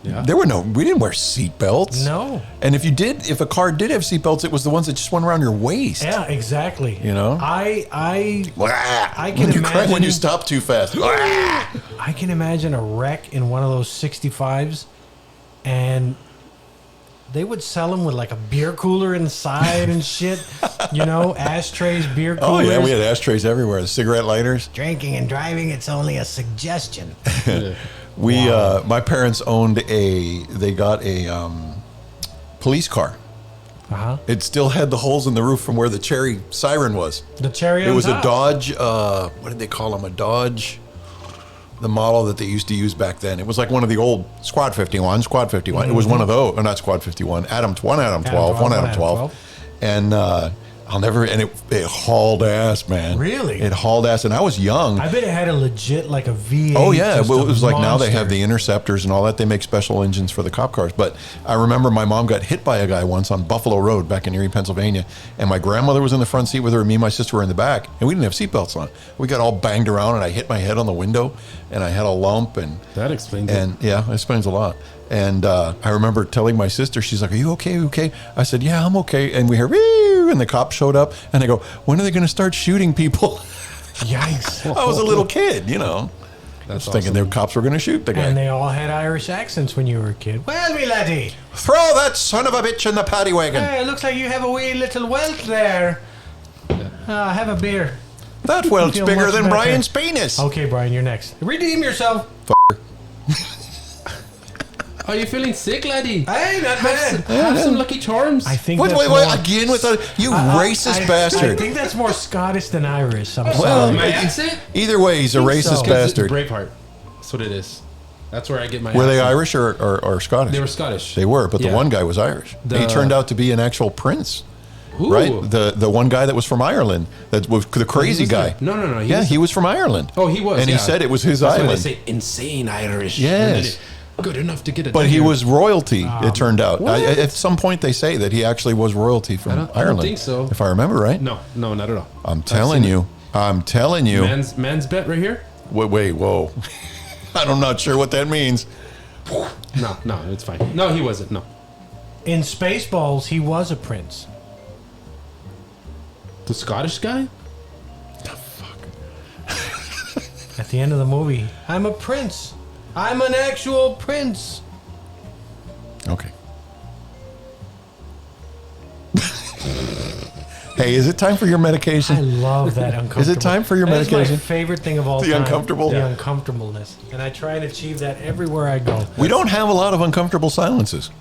Yeah. We didn't wear seatbelts. No. And if a car did have seatbelts, it was the ones that just went around your waist. Yeah, exactly. You know? I can When you cry when imagine- you stop too fast. I can imagine a wreck in one of those 65s, and they would sell them with like a beer cooler inside and shit. You know, ashtrays, beer Oh coolers. yeah, we had ashtrays everywhere. Cigarette lighters. Drinking and driving, it's only a suggestion. We, my parents they got a police car. Uh-huh. It still had the holes in the roof from where the cherry siren was. The cherry It on was top. a Dodge, what did they call them? A Dodge, the model that they used to use back then. It was like one of the old Squad 51. It was one of those, or not Squad 51, Adam 12, one Adam 12. And it hauled ass, man. Really? It hauled ass, and I was young. I bet it had a legit, like a V8. Oh yeah, just well, a it was like now they monster. have the Interceptors and all that. They make special engines for the cop cars. But I remember my mom got hit by a guy once on Buffalo Road back in Erie, Pennsylvania, and my grandmother was in the front seat with her, and me and my sister were in the back, and we didn't have seatbelts on. We got all banged around, and I hit my head on the window, and I had a lump, and That explains it. and yeah, it explains a lot. And I remember telling my sister, she's like, "Are you okay? Are you okay?" I said, "Yeah, I'm okay." And we hear, "Wee!" And the cops showed up, and they go, "When are they going to start shooting people?" Yikes. I was a little kid, you know. That's Thinking awesome. the cops were going to shoot the guy. And they all had Irish accents when you were a kid. Well, me laddie, Throw that son of a bitch in the paddy wagon. hey, it looks like you have a wee little welt there. Have a beer. That welt's feel bigger much than better. Brian's penis. Okay, Brian, you're next. Redeem yourself. Are you feeling sick, laddie? Hey, not bad. Have some Lucky Charms. I think Wait, that's wait, more, again with a you racist I bastard. think that's more Scottish than Irish. I'm Well, sorry. My accent? Either way, he's a think racist so. bastard. Braveheart. That's what it is. That's where I get my Were they accent. Irish or Scottish? They were Scottish. They were, but the Yeah. one guy was Irish. He The- turned out to be an actual prince, Ooh. right? The one guy that was from Ireland, that was the crazy was guy. there? No. He was from Ireland. Oh, he was. and yeah. he said it was his That's why island. they say insane Irish. Yes. And then good enough to get it. But he was royalty. Ah. It turned out. At some point, they say that he actually was royalty from I don't Ireland. think so. If I remember right. No, not at all. I'm telling you. I'm telling you. Man's bet right here. Wait, whoa. I'm not sure what that means. No, it's fine. No, he wasn't. No, In Spaceballs, he was a prince. the Scottish guy. At the end of the movie, I'm a prince. I'm an actual prince. Okay. Hey, is it time for your medication? I love that uncomfortable. Is it time for your That is medication? my favorite thing of all The time. uncomfortable? The Yeah. uncomfortableness. And I try and achieve that everywhere I go. We don't have a lot of uncomfortable silences.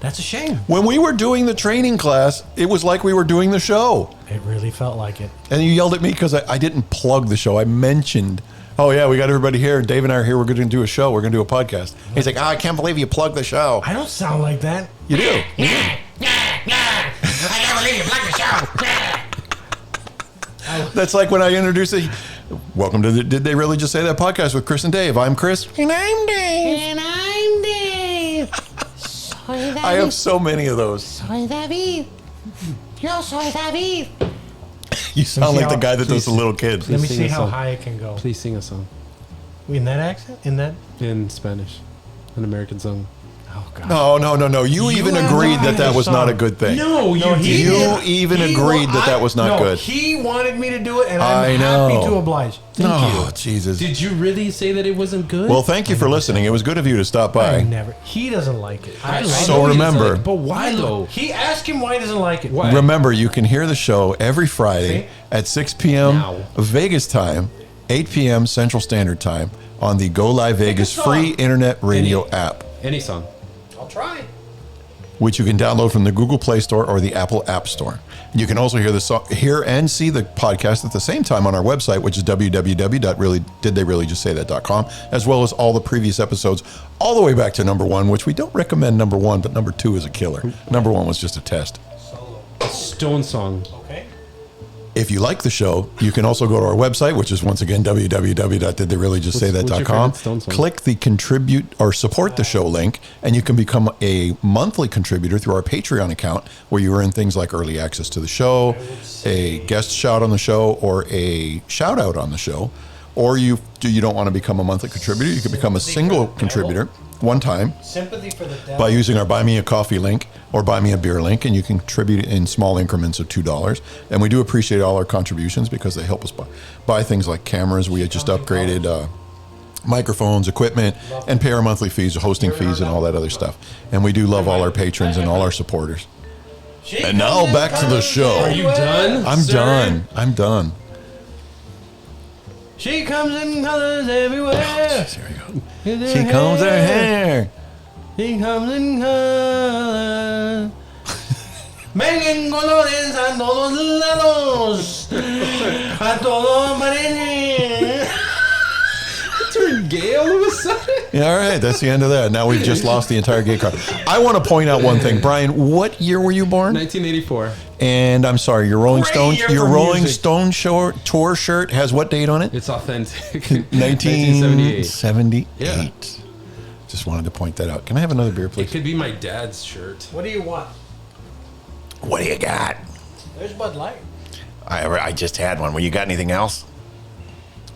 That's a shame. When we were doing the training class, it was like we were doing the show. It really felt like it. And you yelled at me because I didn't plug the show. I mentioned, oh, yeah, we got everybody here. Dave and I are here. We're going to do a show. We're going to do a podcast. He's like, I can't believe you plugged the show. I don't sound like that. You do. That's like when I introduced it. Welcome to Did They Really Just Say That podcast with Chris and Dave. I'm Chris. And I'm Dave. And I'm Dave. Soy David. I have so many of those. Soy David. Yo soy David. You sound see like the how- guy that does the little kid. Let me sing see a how song. high it can go. Please sing a song. In that accent? In Spanish, an American song. Oh, God. No. You even agreed that was not a good thing. No, No, he You did. even He agreed that was not good. He wanted me to do it, and I I'm know. happy to oblige. Oh, Jesus. Did you really say that it wasn't good? Well, thank you for listening. It was good of you to stop I by. never. He doesn't like it. I like So know he doesn't remember- like it, but why though? He asked him why he doesn't like it. Why? Remember, you can hear the show every Friday See? at 6 p.m. Now. Vegas time, 8 p.m. Central Standard Time on the Go Live Vegas song. free internet radio app, Any song. I'll try. which you can download from the Google Play Store or the Apple App Store. You can also hear and see the podcast at the same time on our website, which is www.didtheyreallyjustsaythat.com, as well as all the previous episodes, all the way back to number 1, which we don't recommend number 1, but number 2 is a killer. Number 1 was just a test. Stone song. Okay. If you like the show, you can also go to our website, which is once again www.didtheyreallyjustsaythat.com. What's your favorite Stone song? Click the contribute or support the show link, and you can become a monthly contributor through our Patreon account, where you earn things like early access to the show, a guest shout on the show, or a shout out on the show. Or you don't want to become a monthly contributor, you can become a single contributor one time Sympathy for the devil. by using our Buy Me a Coffee link or Buy Me a Beer link, and you can contribute in small increments of $2. And we do appreciate all our contributions because they help us buy things like cameras. We had just upgraded microphones, equipment, and pay our monthly fees, hosting fees, and all that other stuff. And we do love all our patrons and all our supporters. And now back to the show. Are you done? I'm sir? done. I'm done. She comes in colors everywhere. Here we go. She combs her hair. She comes in colors. Vengan colores a todos lados. A todo parece. Turned gay all of a sudden. Yeah, all right, that's the end of that. Now we've just lost the entire gay crowd. I want to point out one thing. Brian, what year were you born? 1984. And I'm sorry, your Rolling Great Stone year your for Rolling music. Stone tour shirt has what date on it? It's authentic. 1978. 1978. Yeah. Just wanted to point that out. Can I have another beer, It please? could be my dad's shirt. What do you want? What do you got? There's Bud Light. I just had one. Well, you got anything else?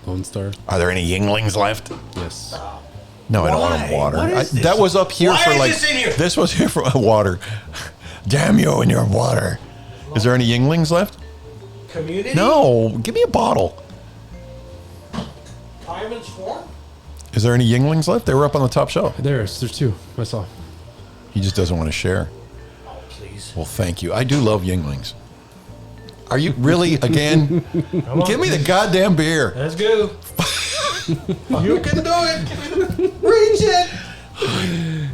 Lone Star. Are there any Yinglings left? Yes. No, I don't want Why? water. What is this? That was up here Why for is like this in here? This was here for water. Damn you and your water. Is there any Yinglings left? Community? No, give me a bottle. Fireman's Form? Is there any Yinglings left? They were up on the top shelf. There's two. I saw. He just doesn't want to share. Oh, please. Well, thank you. I do love Yinglings. Are you really, again? Give me the goddamn beer. Let's go. You can do it. Reach it.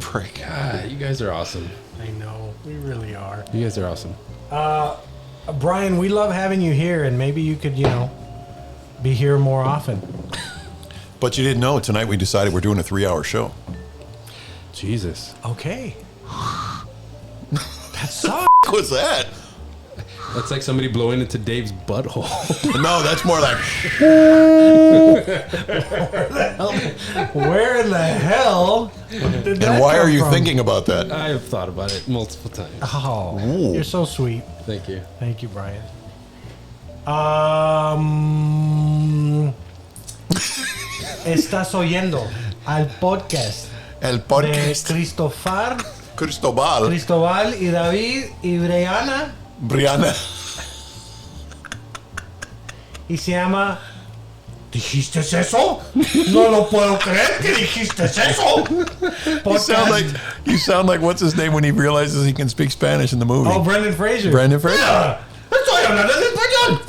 Prick. God, you guys are awesome. I know. We really are. You guys are awesome. Brian, we love having you here, and maybe you could, be here more often. But you didn't know, tonight we decided we're doing a 3-hour show. Jesus. Okay. That sucks. What was that? That's like somebody blowing into Dave's butthole. No, that's more like... Where in the hell did that And why come are you from? thinking about that? I have thought about it multiple times. Oh, Ooh. you're so sweet. Thank you. Thank you, Brian. Estás oyendo al podcast El de podcast. Cristobal. Cristobal y David y Brianna, Brianna. y se llama ¿Dijiste eso? No lo puedo creer que dijiste eso. You sound like what's his name when he realizes he can speak Spanish in the movie. Oh, Brendan Fraser. Brendan Fraser. Ah, estoy hablando en español.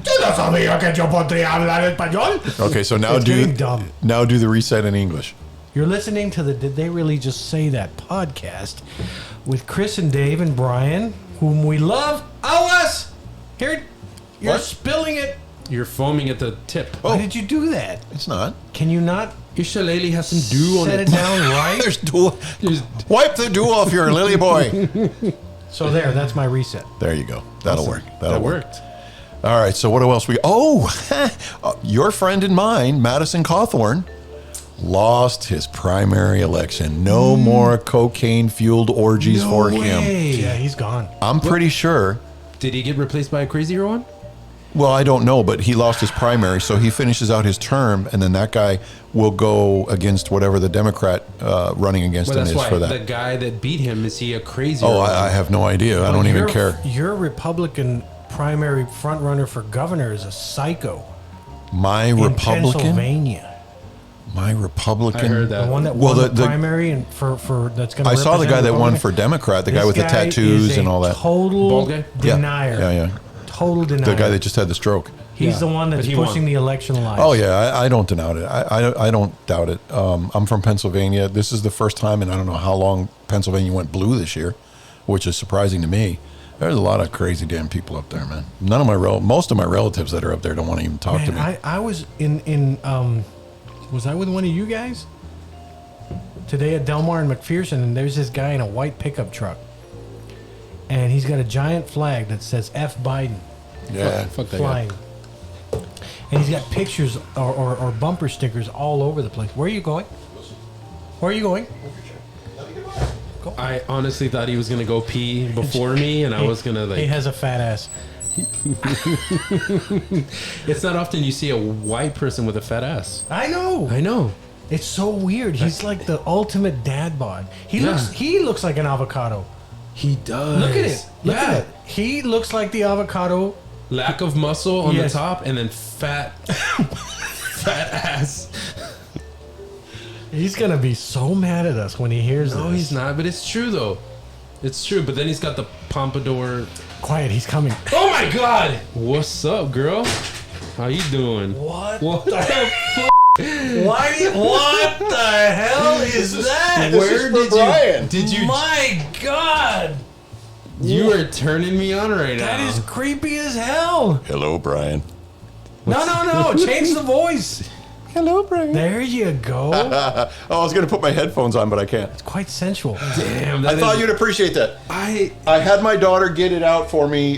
Yo no sabía que yo podría hablar español. Okay, so now It's getting dumb. do the reset in English. You're listening to the Did They Really Just Say That podcast with Chris and Dave and Brian, whom we love. Awas! Here, you're What? spilling it. You're foaming at the tip. Why did you do that? It's not. Can you not Your shillelagh has some dew on set it. it down right? There's dew. Wipe the dew off your lily boy. So there, that's my reset. There you go. That'll work. That That'll work. worked. All right. So what else your friend and mine, Madison Cawthorn, lost his primary election. No more cocaine-fueled orgies for him. Yeah, he's gone. I'm pretty sure. Did he get replaced by a crazier one? Well, I don't know, but he lost his primary, so he finishes out his term, and then that guy will go against whatever the Democrat running against Well, him that's is why for that. the guy that beat him, is he a crazy? Oh, I have no idea. I don't even care. Your Republican primary front runner for governor is a psycho. My In Republican? Pennsylvania. My Republican? I heard that. The one that Well, won the the- primary and for that's going to I saw the guy that won for Democrat, the guy with the tattoos and all that. Total Bald guy? denier. Yeah. Total denier. The guy that just had the stroke. He's Yeah, the one that's but he pushing won. the election lies. Oh yeah, I don't doubt it. I don't doubt it. I'm from Pennsylvania. This is the first time, and I don't know how long Pennsylvania went blue this year, which is surprising to me. There's a lot of crazy damn people up there, man. Most of my relatives that are up there don't want to even talk to me. I was in was I with one of you guys today at Delmar and McPherson, and there's this guy in a white pickup truck, and he's got a giant flag that says F Biden Yeah, Fuck that guy. flying. And he's got pictures or bumper stickers all over the place. Where are you going? Where are you going? I honestly thought he was gonna go pee before me, and I was gonna He like. has a fat ass. It's not often you see a white person with a fat ass. I know. I know. It's so weird. He's like the ultimate dad bod. He looks like an avocado. He does. Look at it. Look Yeah. at it. He looks like the avocado. Lack of muscle on Yes. the top, and then fat ass. He's gonna be so mad at us when he hears No, this. he's not. But it's true though. It's true. But then he's got the pompadour. Quiet, he's coming. Oh my God! What's up, girl? How you doing? What? What the fuck? Why? What the hell is that? Where did you? Did you? My God, You are turning me on right that now. is creepy as hell. Hello, Brian. No. Change the voice. Hello, Brian. There you go. I was going to put my headphones on, but I can't. It's quite sensual. Damn. I thought you'd appreciate that. I had my daughter get it out for me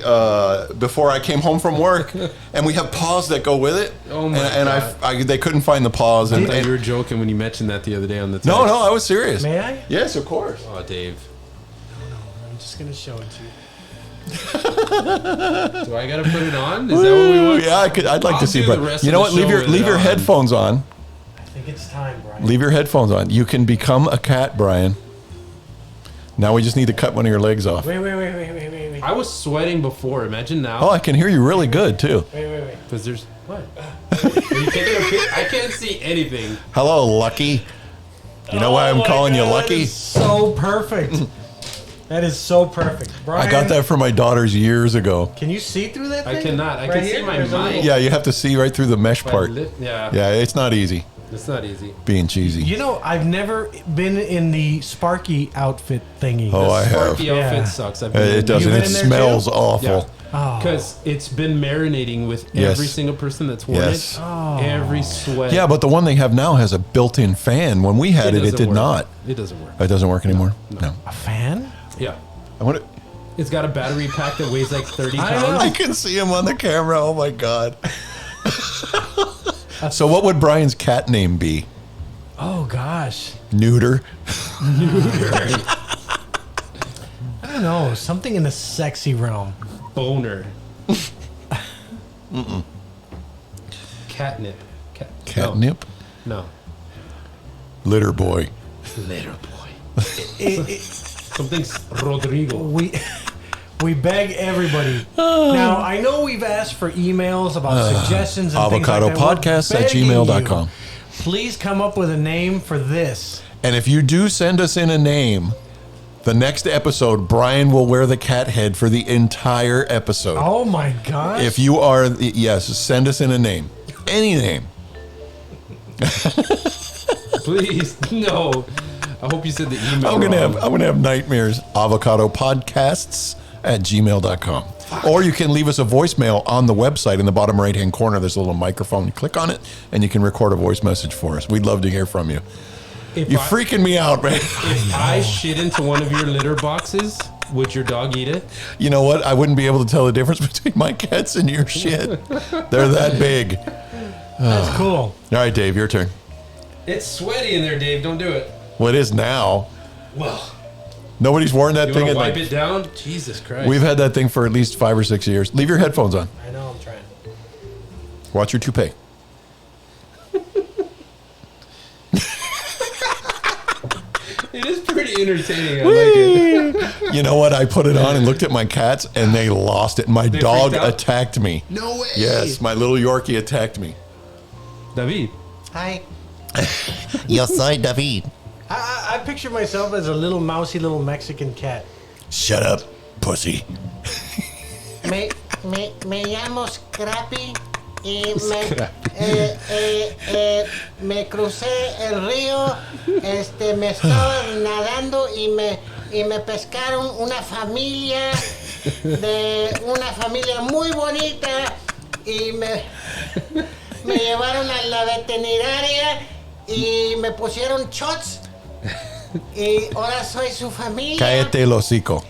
before I came home from work, and we have paws that go with it. Oh my and God. they couldn't find the paws. I And, thought you were joking when you mentioned that the other day on the text. no, I was serious. May I? Yes, of course. Oh, Dave. I'm just gonna show it to you. Do I gotta put it on? Is that what we want? Yeah, I'd like I'll to see. do the But rest you of know the what? Leave show your with leave it your on. headphones on. I think it's time, Brian. Leave your headphones on. You can become a cat, Brian. Now we just need to cut one of your legs off. Wait. I was sweating before. Imagine now. Oh, I can hear you really good too. Wait. Because there's. What? Are you taking a pic? I can't see anything. Hello, Lucky. You know why I'm my calling you God, Lucky? That is so perfect. That is so perfect. Brian, I got that for my daughters years ago. Can you see through that thing? I cannot. I Right can here? see my There's a mic. little- Yeah, you have to see right through the mesh My part. lip- yeah. Yeah, it's not easy It's not easy. being cheesy. You know, I've never been in the Sparky outfit thingy. Oh, I have. The Yeah. outfit sucks. I've It doesn't. been It in there smells too? awful. Because it's been marinating with Yes. every single person that's worn Yes. it. Every sweat. Yeah, but the one they have now has a built-in fan. When we had it doesn't did work. not. It doesn't work. It doesn't work anymore. No. A fan? Yeah. I want to. It's got a battery pack that weighs like 30 I know. pounds. I can see him on the camera. Oh my god. So, what would Brian's cat name be? Oh gosh, Neuter. I don't know. Something in the sexy realm. Boner. Catnip. Catnip. No. Litter boy. Little boy. It- Something's Rodrigo. we beg everybody. Now I know we've asked for emails about suggestions and things like that. We're avocadopodcasts@gmail.com. begging you, please come up with a name for this. And if you do send us in a name, the next episode, Brian will wear the cat head for the entire episode. Oh my gosh! If you are, yes, send us in a name. Any name. Please, no. I hope you said the email. I'm gonna wrong. have nightmares. Avocadopodcasts@gmail.com. Or you can leave us a voicemail on the website in the bottom right hand corner. There's a little microphone. You click on it and you can record a voice message for us. We'd love to hear from you. If You're I- freaking me out, man. If I shit into one of your litter boxes, would your dog eat it? You know what? I wouldn't be able to tell the difference between my cats and your shit. They're that big. That's cool. All right, Dave, your turn. It's sweaty in there, Dave. Don't do it. Well, it is now. Well, Nobody's worn that you thing. want to At wipe like, it down? Jesus Christ. we've had that thing for at least 5 or 6 years. Leave your headphones on. I know. I'm trying. Watch your toupee. It is pretty entertaining. I like it. You know what? I put it on and looked at my cats, and they lost it. My dog freaked out? attacked me. No way. Yes, my little Yorkie attacked me. David. Hi. Yo soy David. I picture myself as a little mousy little Mexican cat. Shut up, pussy. Me llamo Scrappy y me crucé el río, me estaba nadando y me pescaron una familia muy bonita y me llevaron a la veterinaria y me pusieron shots y ahora soy su familia. Cállate el hocico.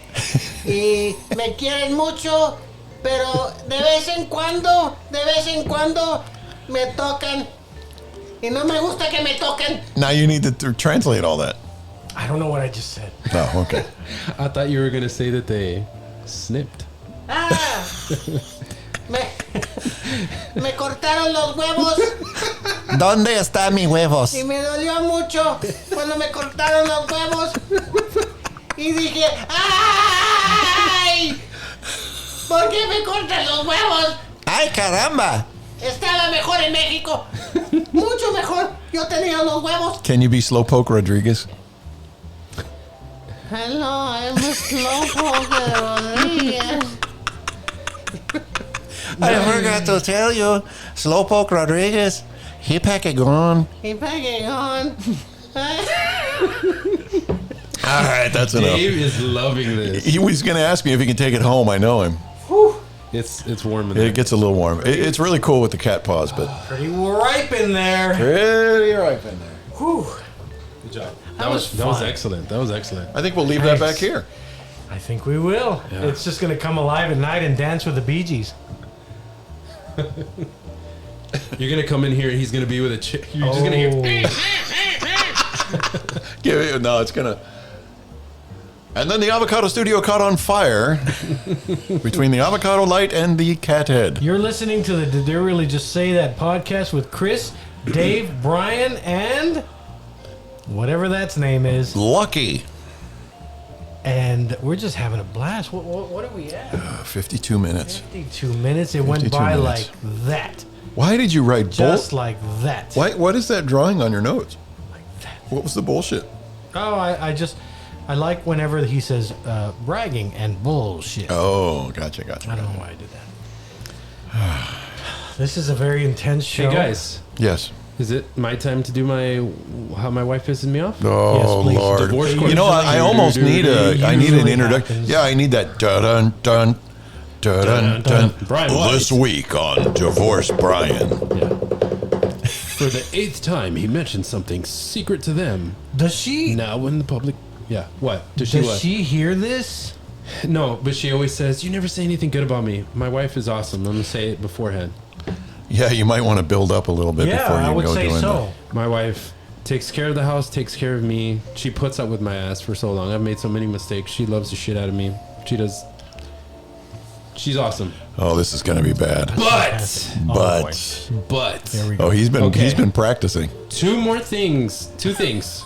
Y me quieren mucho, pero de vez en cuando me tocan. Y no me gusta que me toquen. Now you need to translate all that. I don't know what I just said. Oh, okay. I thought you were going to say that they snipped. Ah, me cortaron los huevos ¿Dónde está mis huevos? y me dolió mucho cuando me cortaron los huevos. Y dije, ¡ay! ¿Por qué me cortan los huevos? ¡Ay, caramba! Estaba mejor en México. Mucho mejor. Yo tenía los huevos. Can you be Slowpoke Rodriguez? Hello, I'm a Slowpoke Rodriguez. I forgot to tell you, Slowpoke Rodriguez, he pack it on. Y pegué on. All right, that's enough. Dave is loving this. He was going to ask me if he can take it home. I know him. It's warm in there. It gets a little warm. It's really cool with the cat paws, but Pretty ripe in there. pretty ripe in there. Whew. Good job. That was That was fun. excellent. That was excellent. I think we'll leave that Nice. back here. I think we will. Yeah. It's just going to come alive at night and dance with the Bee Gees. You're gonna come in here and he's gonna be with a chick. You're just gonna hear. No, it's going to... And then the avocado studio caught on fire between the avocado light and the cat head. You're listening to the Did They Really Just Say That podcast with Chris, Dave, Brian, and whatever that's name is. Lucky. And we're just having a blast. What are we at? 52 minutes. 52 minutes. It went 52 by minutes. like that. Why did you write Just like that. What is that drawing on your notes? Like that. What was the bullshit? Oh, I like whenever he says bragging and bullshit. Oh, gotcha. I don't know why I did that. This is a very intense show. Hey guys, Yes. is it my time to do how my wife pisses me off? Oh, Yes, please. Lord. Divorce You know, I almost need I need an Usually introduction. happens. Yeah, I need that dun dun dun dun dun. Brian This week on Divorce Brian. For the 8th time, he mentioned something secret to them. Does she? Now in the public. Yeah. What? Does she Does what? she hear this? No, but she always says, "You never say anything good about me." My wife is awesome. I'm gonna say it beforehand. Yeah, you might want to build up a little bit Yeah, before you I would go say doing so. My wife takes care of the house, takes care of me. She puts up with my ass for so long. I've made so many mistakes. She loves the shit out of me. She does. She's awesome. that. Oh, this is going to be bad. But But Here we go. he's Okay. been practicing two things.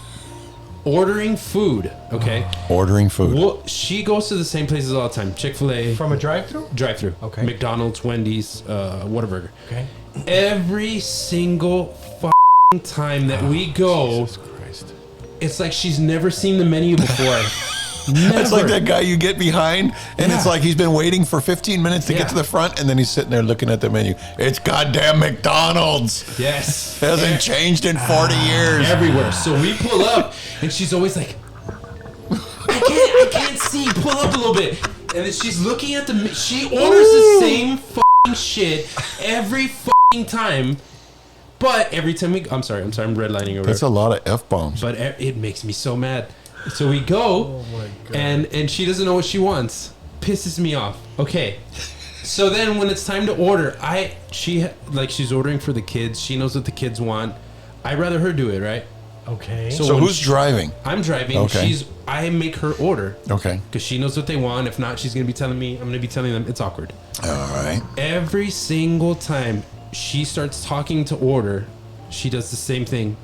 Ordering food, okay? ordering food. Well, she goes to the same places all the time. Chick-fil-A, From a drive-through? drive-through. Okay. McDonald's, Wendy's, Whataburger. Okay. Every single f***ing time that we go, Christ. it's like she's never seen the menu before. Never. It's like that guy you get behind, and it's Yeah. like he's been waiting for 15 minutes to Yeah. get to the front, and then he's sitting there looking at the menu. It's goddamn McDonald's. Yes. Hasn't changed in 40 years. Everywhere. So we pull up, and she's always like, I can't see. Pull up a little bit. And then she's looking at she orders the same f***ing shit every f***ing time. But every time I'm sorry, I'm redlining over. That's a lot of F-bombs. But it makes me so mad. So we go, and she doesn't know what she wants. Pisses me off. Okay. So then when it's time to order, she's ordering for the kids. She knows what the kids want. I'd rather her do it, right? Okay. So when who's driving? I'm driving. Okay. I make her order Okay. because she knows what they want. If not, she's gonna be telling me. I'm gonna be telling them. It's awkward. All right. Every single time, she starts talking to order, she does the same thing.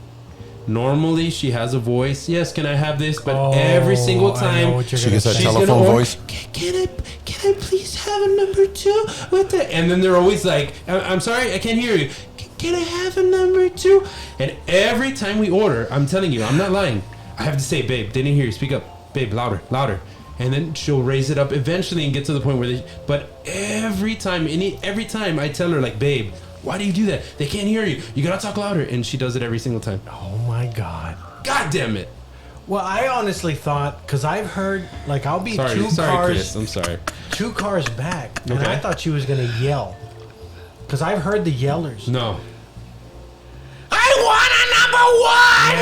Normally, she has a voice. Yes, can I have this? But every single I know time, what you're She gonna gets that say. telephone voice. Can I please have a number 2 with it? And then they're always like, I'm sorry, I can't hear you. Can I have a number 2? And every time we order, I'm telling you, I'm not lying. I have to say, babe, didn't hear you. Speak up, babe, louder, louder. And then she'll raise it up eventually and get to the point where but every time I tell her, like, babe, why do you do that? They can't hear you. You gotta talk louder. And she does it every single time. Oh my God. God damn it. Well, I honestly thought, because I've heard, like, I'll be Sorry, two Chris. cars, I'm sorry. 2 cars back, and Okay. I thought she was gonna yell, because I've heard the yellers. No. I want a number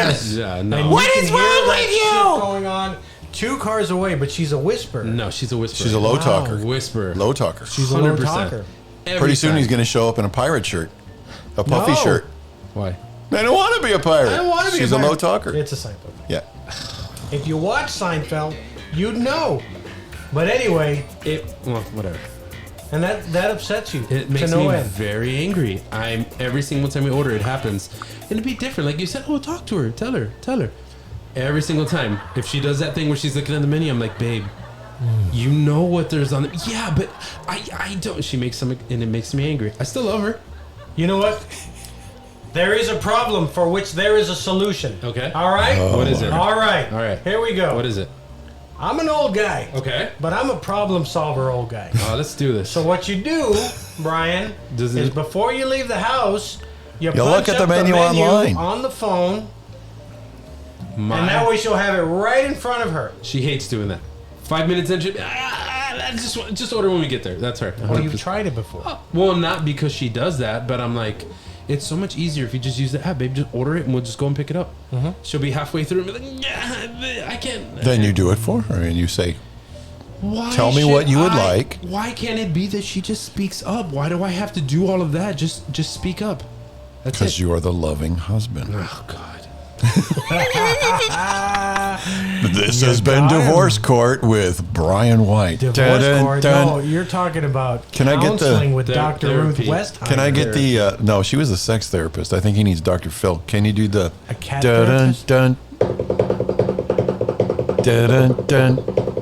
1! Yes. Yeah, no. And What you can is hear wrong that with shit you? going on 2 cars away, but she's a whisperer. No, she's a whisperer. She's a low Wow. talker. whisperer. Low talker. She's a low 100%. talker. Every Pretty soon time. he's going to show up in a pirate shirt, a puffy No. shirt. Why? I don't want to be a pirate. I don't want to be She's a a low pirate. talker. It's a Seinfeld. Yeah. If you watch Seinfeld, you'd know. But anyway, Well, whatever. and that upsets you It makes to no me end. very angry. Every single time we order, it happens. And it'd be different. Like you said, oh, talk to her, tell her. Every single time, if she does that thing where she's looking at the menu, I'm like, babe, you know what there's on the. Yeah, but I don't. She makes some, and it makes me angry. I still love her. You know what? There is a problem for which there is a solution. Okay. All right? What is it? All right. All right. Here we go. What is it? I'm an old guy. Okay. But I'm a problem solver old guy. Let's do this. So what you do, Brian, Does is it- before you leave the house, you look punch at the up menu online. on the phone, and My, that way she'll have it right in front of her. she hates doing that. 5 minutes in, just order when we get there. That's her. Well, you've tried it before. Well, not because she does that, but I'm like, it's so much easier if you just use the app, babe. Just order it and we'll just go and pick it up. She'll be halfway through and be like, yeah, I can't. Then you do it for her and you say, Why tell me should what you would like. Why can't it be that she just speaks up? Why do I have to do all of that? Just speak up. That's because it. you are the loving husband. Oh God. This has been got him. Divorce Court with Brian White. Divorce Dun, court. dun. No, you're talking about Can I get the- counseling with the Dr. Ruth therapy? Westheimer. Can I get the no? She was a sex therapist. I think he needs Dr. Phil. Can you do the A cat dun therapist? dun dun dun?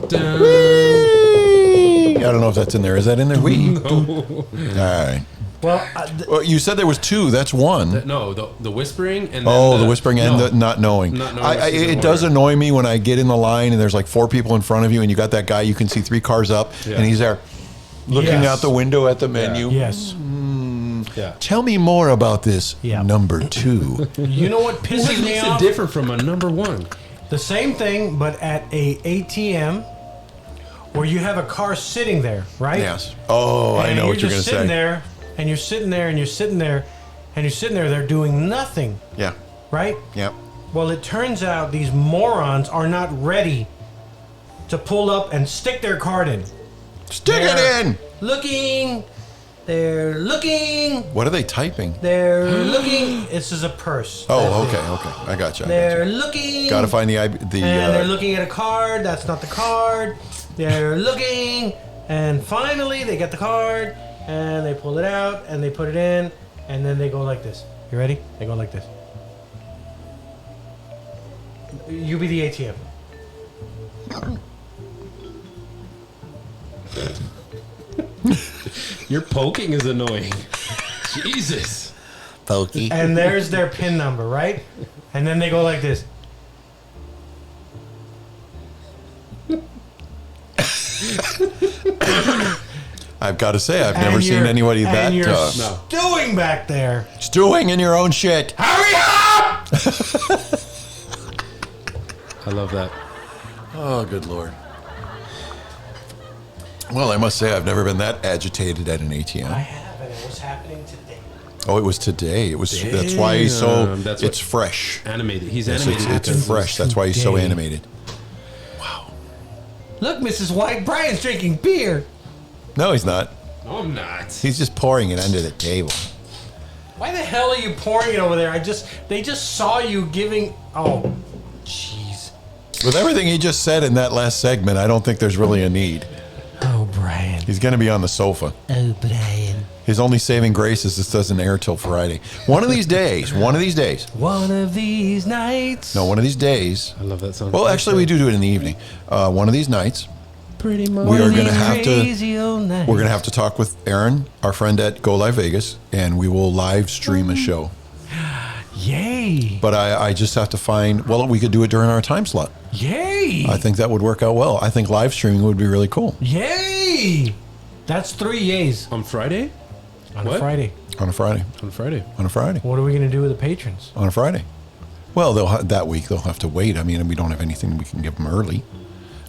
Dun. Whee! I don't know if that's in there. Is that in there? Wee. All right. Well, Well, you said there was 2. That's 1. No, the whispering and Oh, then the whispering and no. the not knowing. Not knowing what she's It gonna does order. annoy me when I get in the line and there's like 4 people in front of you and you got that guy. You can see 3 cars up Yeah. and he's there looking Yes. out the window at the menu. yes. Yeah. Tell me more about this Yeah. number 2. You know what What pisses me makes it off? different from a number 1? The same thing, but at a ATM where you have a car sitting there, right? Yes. Oh, I And know what you're going just to sitting say. there, and you're sitting there, and you're sitting there, and you're sitting there. They're doing nothing, Yeah. right? Yeah. Well, it turns out these morons are not ready to pull up and stick their card in. Stick They're it in. Looking. They're looking. What are they typing? They're looking. This is a purse. Oh, okay. I got you. They're looking. Got to find the and they're uh, looking at a card. That's not the card. They're looking, and finally they get the card, and they pull it out, and they put it in, and then they go like this. You ready? They go like this. You be the ATM. Your poking is annoying. Jesus. Pokey. And there's their PIN number, right? And then they go like this. I've got to say, I've never And seen you're- anybody and that you're No. stewing back there. stewing in your own shit. Hurry up! I love that. Oh, good Lord. Well, I must say, I've never been that agitated at an I ATM. have, and it was happening today. Oh, it was today. It was. That's why he's so. Damn, that's It's what- fresh. Animated. He's Yes, animated. it's fresh. That's why he's so today. animated. Look, Mrs. White, Brian's drinking beer. No, he's not. No, I'm not. He's just pouring it under the table. Why the hell are you pouring it over there? They just saw you giving. Oh, jeez. With everything he just said in that last segment, I don't think there's really a need. Oh, Brian. He's going to be on the sofa. Oh, Brian. His only saving grace is this doesn't air till Friday. One of these days. One of these nights. No, one of these days. I love that song. Well, actually, we do it in the evening. One of these nights, pretty much. we are going to have to talk with Aaron, our friend at Go Live Vegas, and we will live stream a show. Yay! But I just have to find. Well, we could do it during our time slot. Yay! I think that would work out well. I think live streaming would be really cool. Yay! That's 3 yays On Friday? on a What? Friday. On a Friday. On Friday. On a Friday. What are we gonna do with the patrons? On a Friday. Well, that week they'll have to wait. I mean, we don't have anything we can give them early.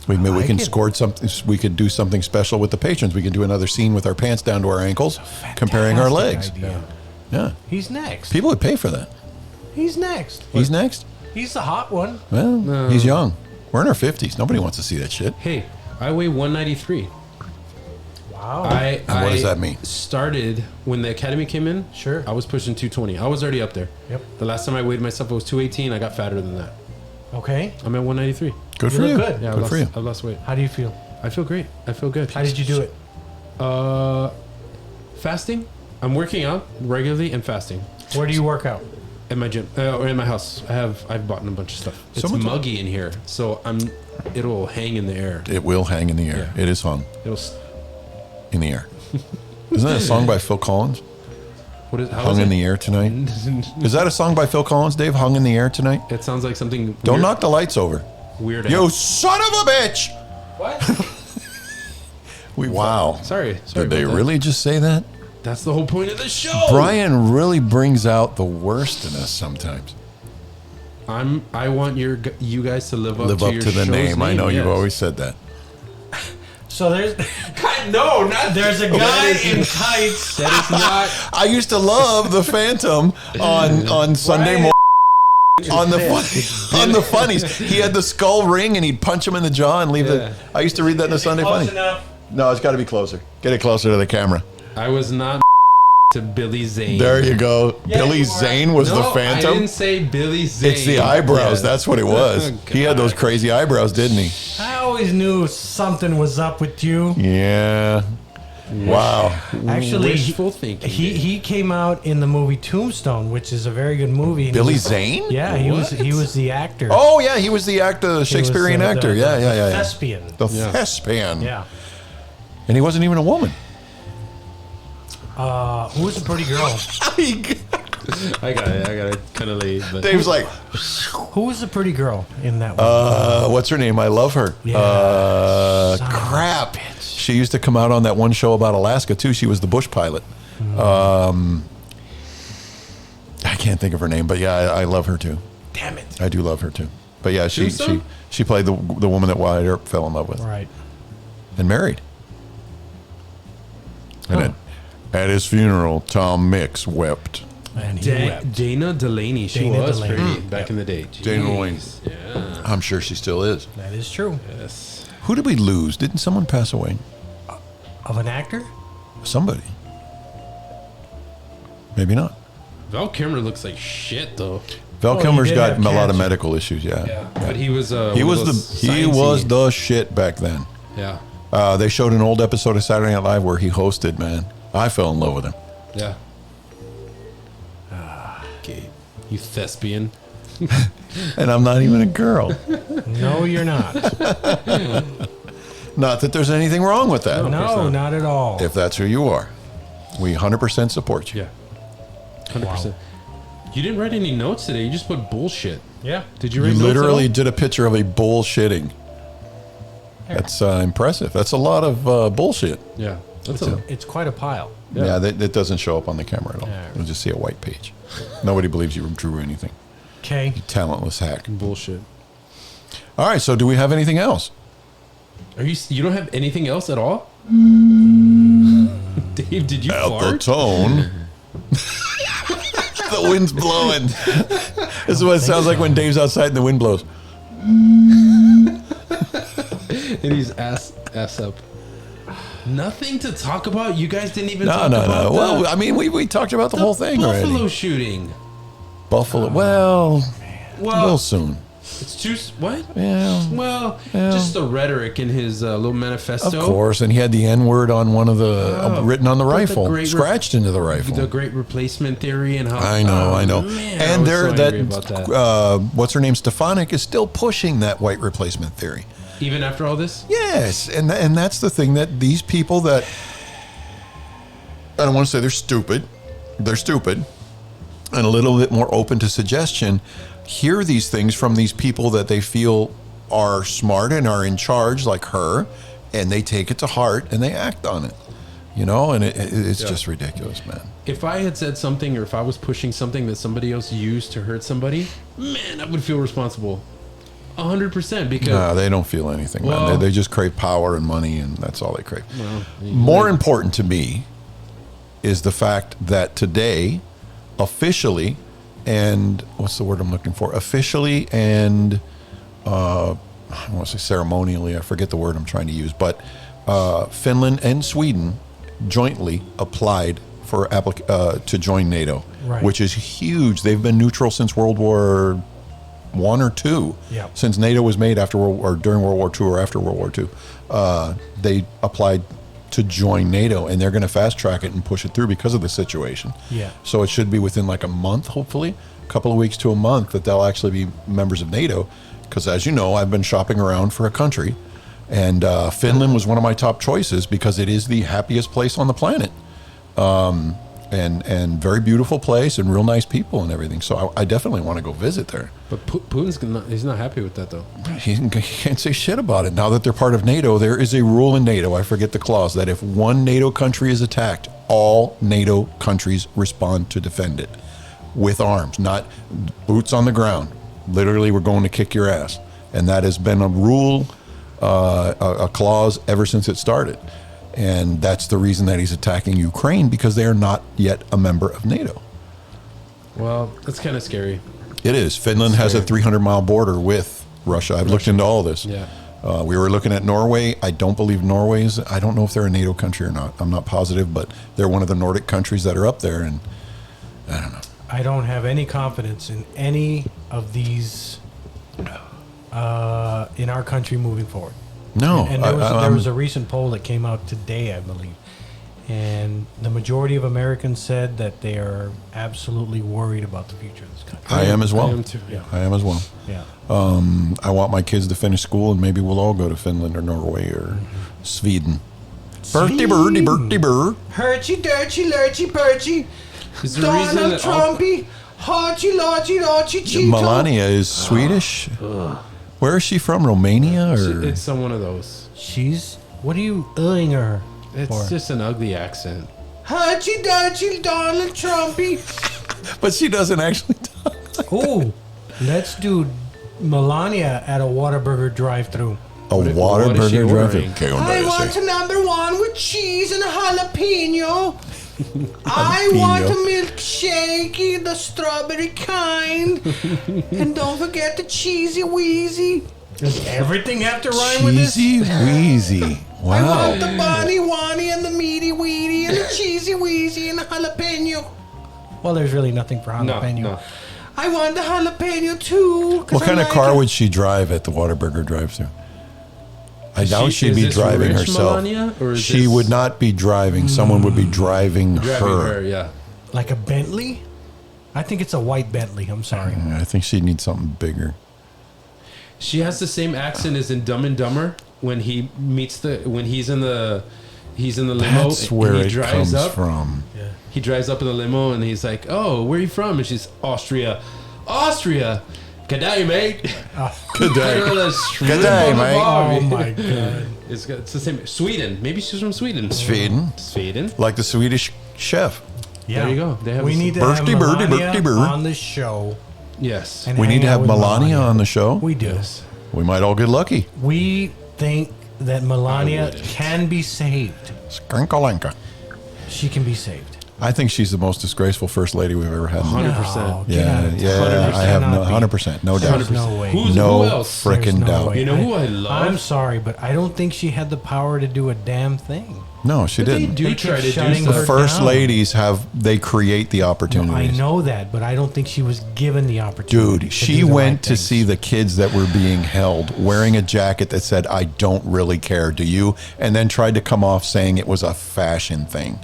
We can score something. We could do something special with the patrons. We can do another scene with our pants down to our ankles, comparing our legs. Fantastic idea. Yeah, He's next. people would pay for that. He's next. He's next. He's the hot one. Well, he's young. We're in our 50s. Nobody wants to see that shit. Hey, I weigh 193. Wow. And what does that mean? Started when the academy came in. Sure. I was pushing 220. I was already up there. Yep. The last time I weighed myself, it was 218. I got fatter than that. Okay. I'm at 193. Good for look you. good. Yeah, Good for you. I've lost weight. How do you feel? I feel great. I feel good. How did you do it? Fasting. I'm working out regularly and fasting Where do you work out? at my gym or in my house. I've bought a bunch of stuff. It's Someone told- muggy in here, so it'll hang in the air. It will hang in the air. Yeah. It is hung It'll. in the air. Isn't that a song by Phil Collins? What is? How Hung is in it? the air tonight. Is that a song by Phil Collins, Dave? Hung in the air tonight. It sounds like something. Don't weird, knock the lights over. Weird. You son of a bitch! What? Wow. Sorry. Did they about that. really just say that? That's the whole point of the show. Brian really brings out the worst in us sometimes. I want you guys to live up Live to up your to the show's name. I know you've yes. always said that. So there's No, not there's a guy in tights. that is not. I used to love the Phantom on Sunday morning. On the funnies, he had the skull ring and he'd punch him in the jaw and leave Yeah. I used to read that in the Sunday Close funny. enough. No, it's got to be closer. Get it closer to the camera. I was not to Billy Zane. There you go. Yeah, Billy you are. Zane was No, the I Phantom. didn't say Billy Zane. It's the eyebrows. Yeah. That's what it was. Oh, He had those crazy eyebrows, didn't he? I always knew something was up with you. Yeah. Wow. Actually, Wishful thinking. he came out in the movie Tombstone, which is a very good movie. And Billy he was- Zane? Yeah, he was the actor. Oh yeah, he was the actor, He was, Shakespearean actor. the Yeah. thespian. The Yeah. thespian. Yeah. And he wasn't even a woman. Who was the pretty girl? I got it kind of late. But Dave's like, Who was the pretty girl in that one? what's her name? I love her. Yeah. Son of a Crap. She used to come out on that one show about Alaska too. She was the bush pilot. I can't think of her name, but yeah, I love her too. Damn it. I do love her too. But yeah, she Tombstone? she played the woman that Wyatt Earp fell in love with Right. and married. And at his funeral, Tom Mix wept. And he wept. Dana Delaney. She Dana was Delaney. pretty back in the day. Dana Delaney. Jeez. Yeah. I'm sure she still is. That is true. Yes. Who did we lose? Didn't someone pass away? Of an actor? Somebody. Maybe not. Val Kilmer looks like shit though. Val Well, Kilmer's he did got have a lot of cancer. medical issues. Yeah. But he was. He one of was those the sciencey- shit back then. Yeah. They showed an old episode of Saturday Night Live where he hosted. Man, I fell in love with him. Yeah. Okay. You thespian. And I'm not even a girl. No, you're not. Not that there's anything wrong with that. No, not at all. If that's who you are, we 100% support you. Yeah. 100%. You didn't write any notes today. You just put bullshit. Yeah. Did you You write notes at literally all? did a picture of a bullshitting. That's impressive. That's a lot of bullshit. Yeah. That's a. It's quite a pile. Yeah, that doesn't show up on the camera at all. Yeah. You'll just see a white page. Nobody believes you drew anything. Okay. Talentless hack. Bullshit. All right, so do we have anything else? Are you don't have anything else at all? Dave, did you Out the fart? tone. The wind's blowing. This is what it sounds like when Dave's outside and the wind blows. And he's ass up. Nothing to talk about. You guys didn't even No, talk no, about no. the, Well, I mean, we talked about the whole thing Buffalo already. shooting. Buffalo. Well, a little Well, soon. It's too what? Yeah. Well, just the rhetoric in his little manifesto. Of course, and he had the N word on one of the written on the rifle, scratched into the rifle. The great replacement theory and how I know. Man, and there, so that what's her name, Stefanik, is still pushing that white replacement theory. Even after all this? Yes, and that's the thing, that these people that, I don't want to say they're stupid, and a little bit more open to suggestion, hear these things from these people that they feel are smart and are in charge, like her, and they take it to heart and they act on it. And it's just ridiculous, man. If I had said something, or if I was pushing something that somebody else used to hurt somebody, man, I would feel responsible. 100%, because no, they don't feel anything, well, man. They just crave power and money, and that's all they crave. Well, more important to me is the fact that today, officially, and what's the word I'm looking for? Officially and I want to say ceremonially, I forget the word I'm trying to use, but Finland and Sweden jointly applied for to join NATO, right, which is huge. They've been neutral since World War I or II. Yeah. Since NATO was made after during World War II or after World War II, they applied to join NATO, and they're going to fast track it and push it through because of the situation. Yeah. So it should be within like a month, hopefully, a couple of weeks to a month, that they'll actually be members of NATO. Because as you know, I've been shopping around for a country, and Finland was one of my top choices because it is the happiest place on the planet. And very beautiful place and real nice people and everything. So I definitely want to go visit there. But he's not happy with that, though. He can't say shit about it. Now that they're part of NATO, there is a rule in NATO, I forget the clause, that if one NATO country is attacked, all NATO countries respond to defend it with arms, not boots on the ground. Literally, we're going to kick your ass. And that has been a rule, a clause ever since it started. And that's the reason that he's attacking Ukraine, because they are not yet a member of NATO. Well, that's kind of scary. It is. Finland has a 300-mile border with Russia. I've looked into all this. Yeah. We were looking at Norway. I don't believe Norway's. I don't know if they're a NATO country or not. I'm not positive, but they're one of the Nordic countries that are up there, and I don't know. I don't have any confidence in any of these in our country moving forward. No. And there was a recent poll that came out today, I believe. And the majority of Americans said that they are absolutely worried about the future of this country. I am as well. I am too. Yeah. I am as well. Yeah. I want my kids to finish school, and maybe we'll all go to Finland or Norway or Sweden. Bertie birdie, Bertie bird. Hurchy, dirty, lurchy, perchy. Is the reason Donald that Trumpy. Hotchy, lotchy, lotchy, cheeto. Melania is Swedish. Where is she from? Romania or? It's some one of those. What are you owing her It's for? just an ugly accent. Hotchy, dirty, Donald Trumpy. But she doesn't actually talk. Ooh, let's do Melania at a Whataburger drive-thru. A what is she Whataburger ordering? drive-thru. I want a #1 with cheese and a jalapeno. I want a milkshake, the strawberry kind. And don't forget the cheesy wheezy. Does everything have to rhyme with this? Cheesy Wheezy. I Wow. want the bonny wani and the meaty weedy and the cheesy wheezy and the jalapeno. Well, there's really nothing for jalapeno. No. I want the jalapeno too. 'cause What kind I of like car it. would she drive at the Whataburger drive-thru? I doubt Is she'd be this driving rich herself. Melania, or is She this- would not be driving. Someone would be driving Grabbing her. her, yeah. Like a Bentley? I think it's a white Bentley. I'm sorry. I think she'd need something bigger. She has the same accent as in Dumb and Dumber when he meets when he's in the limo. That's and where he it drives comes up. from. He drives up in the limo and he's like, "Oh, where are you from?" And she's Austria. Good day, mate. Good day. Good day, mate. Oh my god. It's the same. Sweden. Maybe she's from Sweden. Sweden. Like the Swedish chef. Yeah. There you go. They have we the- need to have Birdie, birdie, Melania birdie, bird. on the show. Yes. And We hang need to out have with Melania on the show. We do. We might all get lucky. We think that Melania wouldn't. can be saved. Skrinkalenka. She can be saved. I think she's the most disgraceful first lady we've ever had. 100%. No, get Yeah, out of yeah. 100% I have no not be. 100%, no doubt. There's no way. Who No else? frickin' There's no doubt. way. You know who I love? I'm sorry, but I don't think she had the power to do a damn thing. No, she didn't. do They try kept to do shutting stuff. her The first down. ladies they create the No, I opportunities. know that, but I don't think she was given the opportunity. Dude, to she do the went right to things. see the kids that were being held wearing a jacket that said, I don't really care, do you? And then tried to come off saying it was a fashion thing.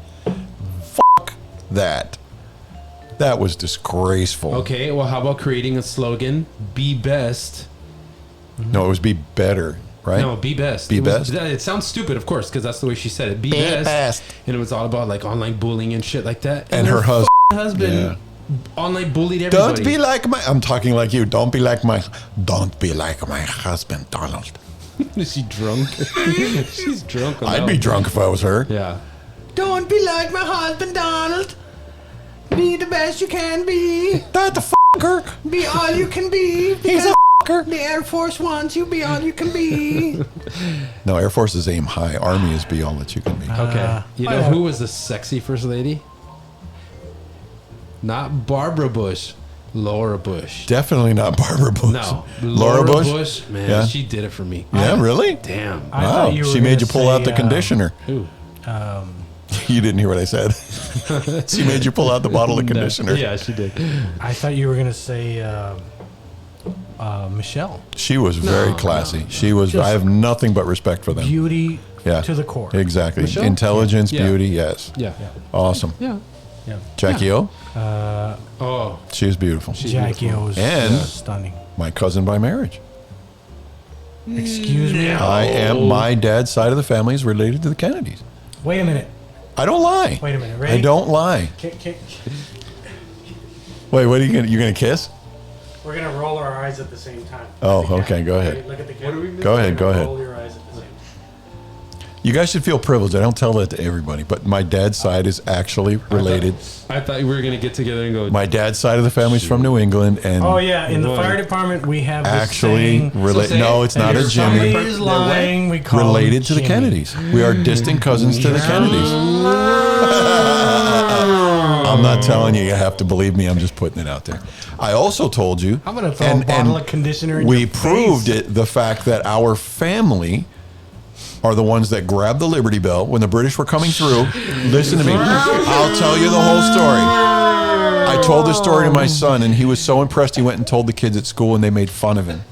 Fuck that. That was disgraceful. Okay, well, how about creating a slogan? Be best. No, it was be better, right? No, be best. Be best? It sounds stupid, of course, because that's the way she said it. Be, Be best. best. And it was all about like online bullying and shit like that. And her husband. husband Yeah. online bullied everybody. Don't be like I'm talking like you. Don't be like my husband, Donald. Is she drunk? She's drunk. On I'd that be one. drunk if I was her. Yeah. Don't be like my husband, Donald. Be the best you can be. That the fucker. Be all you can be. He's a fucker. The Air Force wants you. Be all you can be. No, Air Force is aim high. Army is be all that you can be. Okay. You know yeah. who was the sexy first lady? Not Barbara Bush. Laura Bush. Definitely not Barbara Bush. No. Laura Bush? Man, Yeah. she did it for me. Yeah, really? Damn. I Wow. thought you were She made you gonna pull out say, the conditioner. Ooh. You didn't hear what I said. She made you pull out the bottle of conditioner. Yeah, she did. I thought you were gonna say Michelle. She was very classy. She was. I have nothing but respect for them. Beauty Yeah. to the core. Exactly. Michelle? Intelligence, Yeah. beauty, yes. Yeah. Awesome. Yeah. Yeah. Jackie O, Oh. she was beautiful. Jackie O is And- stunning. My cousin by marriage. Excuse me. I am. My dad's side of the family is related to the Kennedys. Wait a minute. I don't lie. Wait a minute. I Ready? don't lie. Kick. Wait, what are you gonna? You gonna kiss? We're gonna roll our eyes at the same time. Oh, okay. Go ahead. Look at the camera. Go ahead. Go ahead. Roll your eyes at the same time. You guys should feel privileged. I don't tell that to everybody, but my dad's side is actually related. I thought we were gonna get together and go. My dad's side of the family's from New England, and Oh yeah, in the Boy. fire department we have this actually saying, related. say No, it. it's not a if somebody Jimmy. is lying, we call Related him to the Jimmy. Kennedys. We are distant cousins to the Kennedys. I'm not telling you. You have to believe me. I'm just putting it out there. I also told you. I'm gonna throw a bottle of conditioner in we your proved face. it. The fact that our family are the ones that grabbed the Liberty Bell when the British were coming through. Listen to me. I'll tell you the whole story. I told this story to my son, and he was so impressed. He went and told the kids at school, and they made fun of him.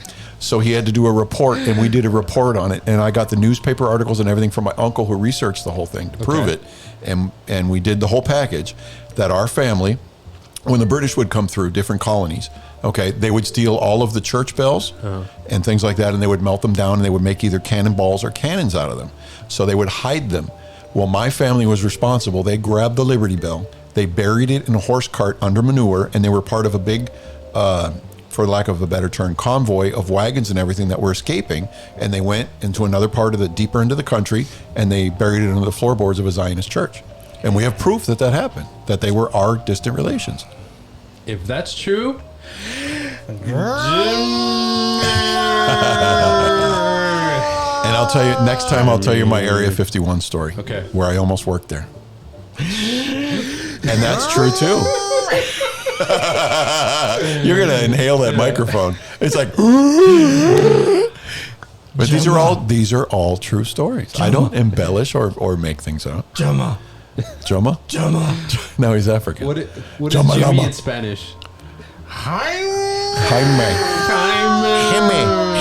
So he had to do a report, and we did a report on it. And I got the newspaper articles and everything from my uncle, who researched the whole thing to prove it. And we did the whole package. That our family, when the British would come through different colonies, okay, they would steal all of the church bells and things like that, and they would melt them down, and they would make either cannonballs or cannons out of them. So they would hide them. Well, my family was responsible. They grabbed the Liberty Bell, they buried it in a horse cart under manure, and they were part of a big, for lack of a better term, convoy of wagons and everything that were escaping. And they went into another part of the deeper into the country, and they buried it under the floorboards of a Zionist church. And we have proof that that happened, that they were our distant relations. If that's true, And I'll tell you, next time I'll tell you my Area 51 story. Okay. Where I almost worked there. And that's true too. You're going to inhale that microphone. It's like, but these are all true stories. I don't embellish or make things up. Jama. Joma? No, he's African. what is Jama Jimmy Lama. in Spanish? Jaime.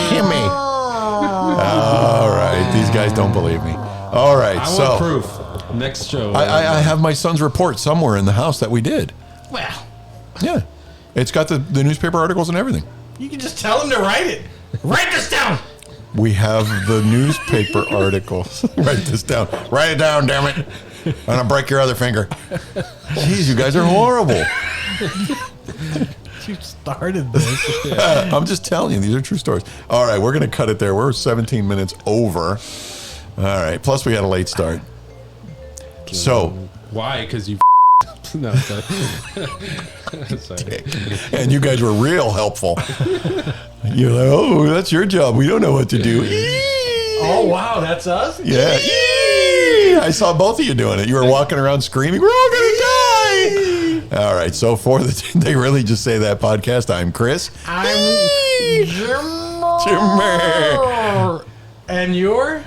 Himmy. All right. These guys don't believe me. All right. I So want proof. Next show. I have my son's report somewhere in the house that we did. Well, Yeah. It's got the newspaper articles and everything. you can just tell him to write it. Write this down. We have the newspaper articles. Write this down. Write it down, damn it. I'm going to break your other finger. Jeez, you guys are horrible. You started this. I'm just telling you, these are true stories. All right, we're going to cut it there. We're 17 minutes over. All right, plus we had a late start. So, Why? Because you. No, sorry. Sorry. and you guys were real helpful. You're like, oh, that's your job. We don't know what to do. Oh wow, that's us. Yeah. I saw both of you doing it. You were walking around screaming, we're all going to die. All right. So for they really just say that podcast, I'm Chris. I'm Jimmer. And you're?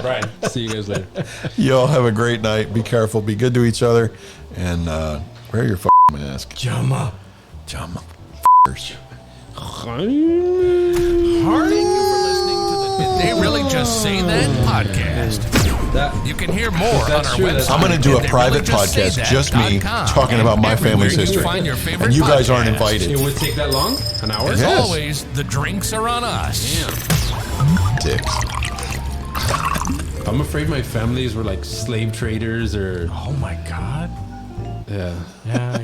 Brian, see you guys later. Y'all have a great night. Be careful. Be good to each other. And wear your mask. Jama. Jump. Thank you for listening to the Did They Really Just Say That podcast. You can hear more on our website. I'm going to do a private podcast, just me, talking about my family's history. And you guys aren't invited. It would take that long? An hour? As Yes. always, the drinks are on us. Dicks. I'm afraid my families were like slave traders or. Oh my God. Yeah. Yeah.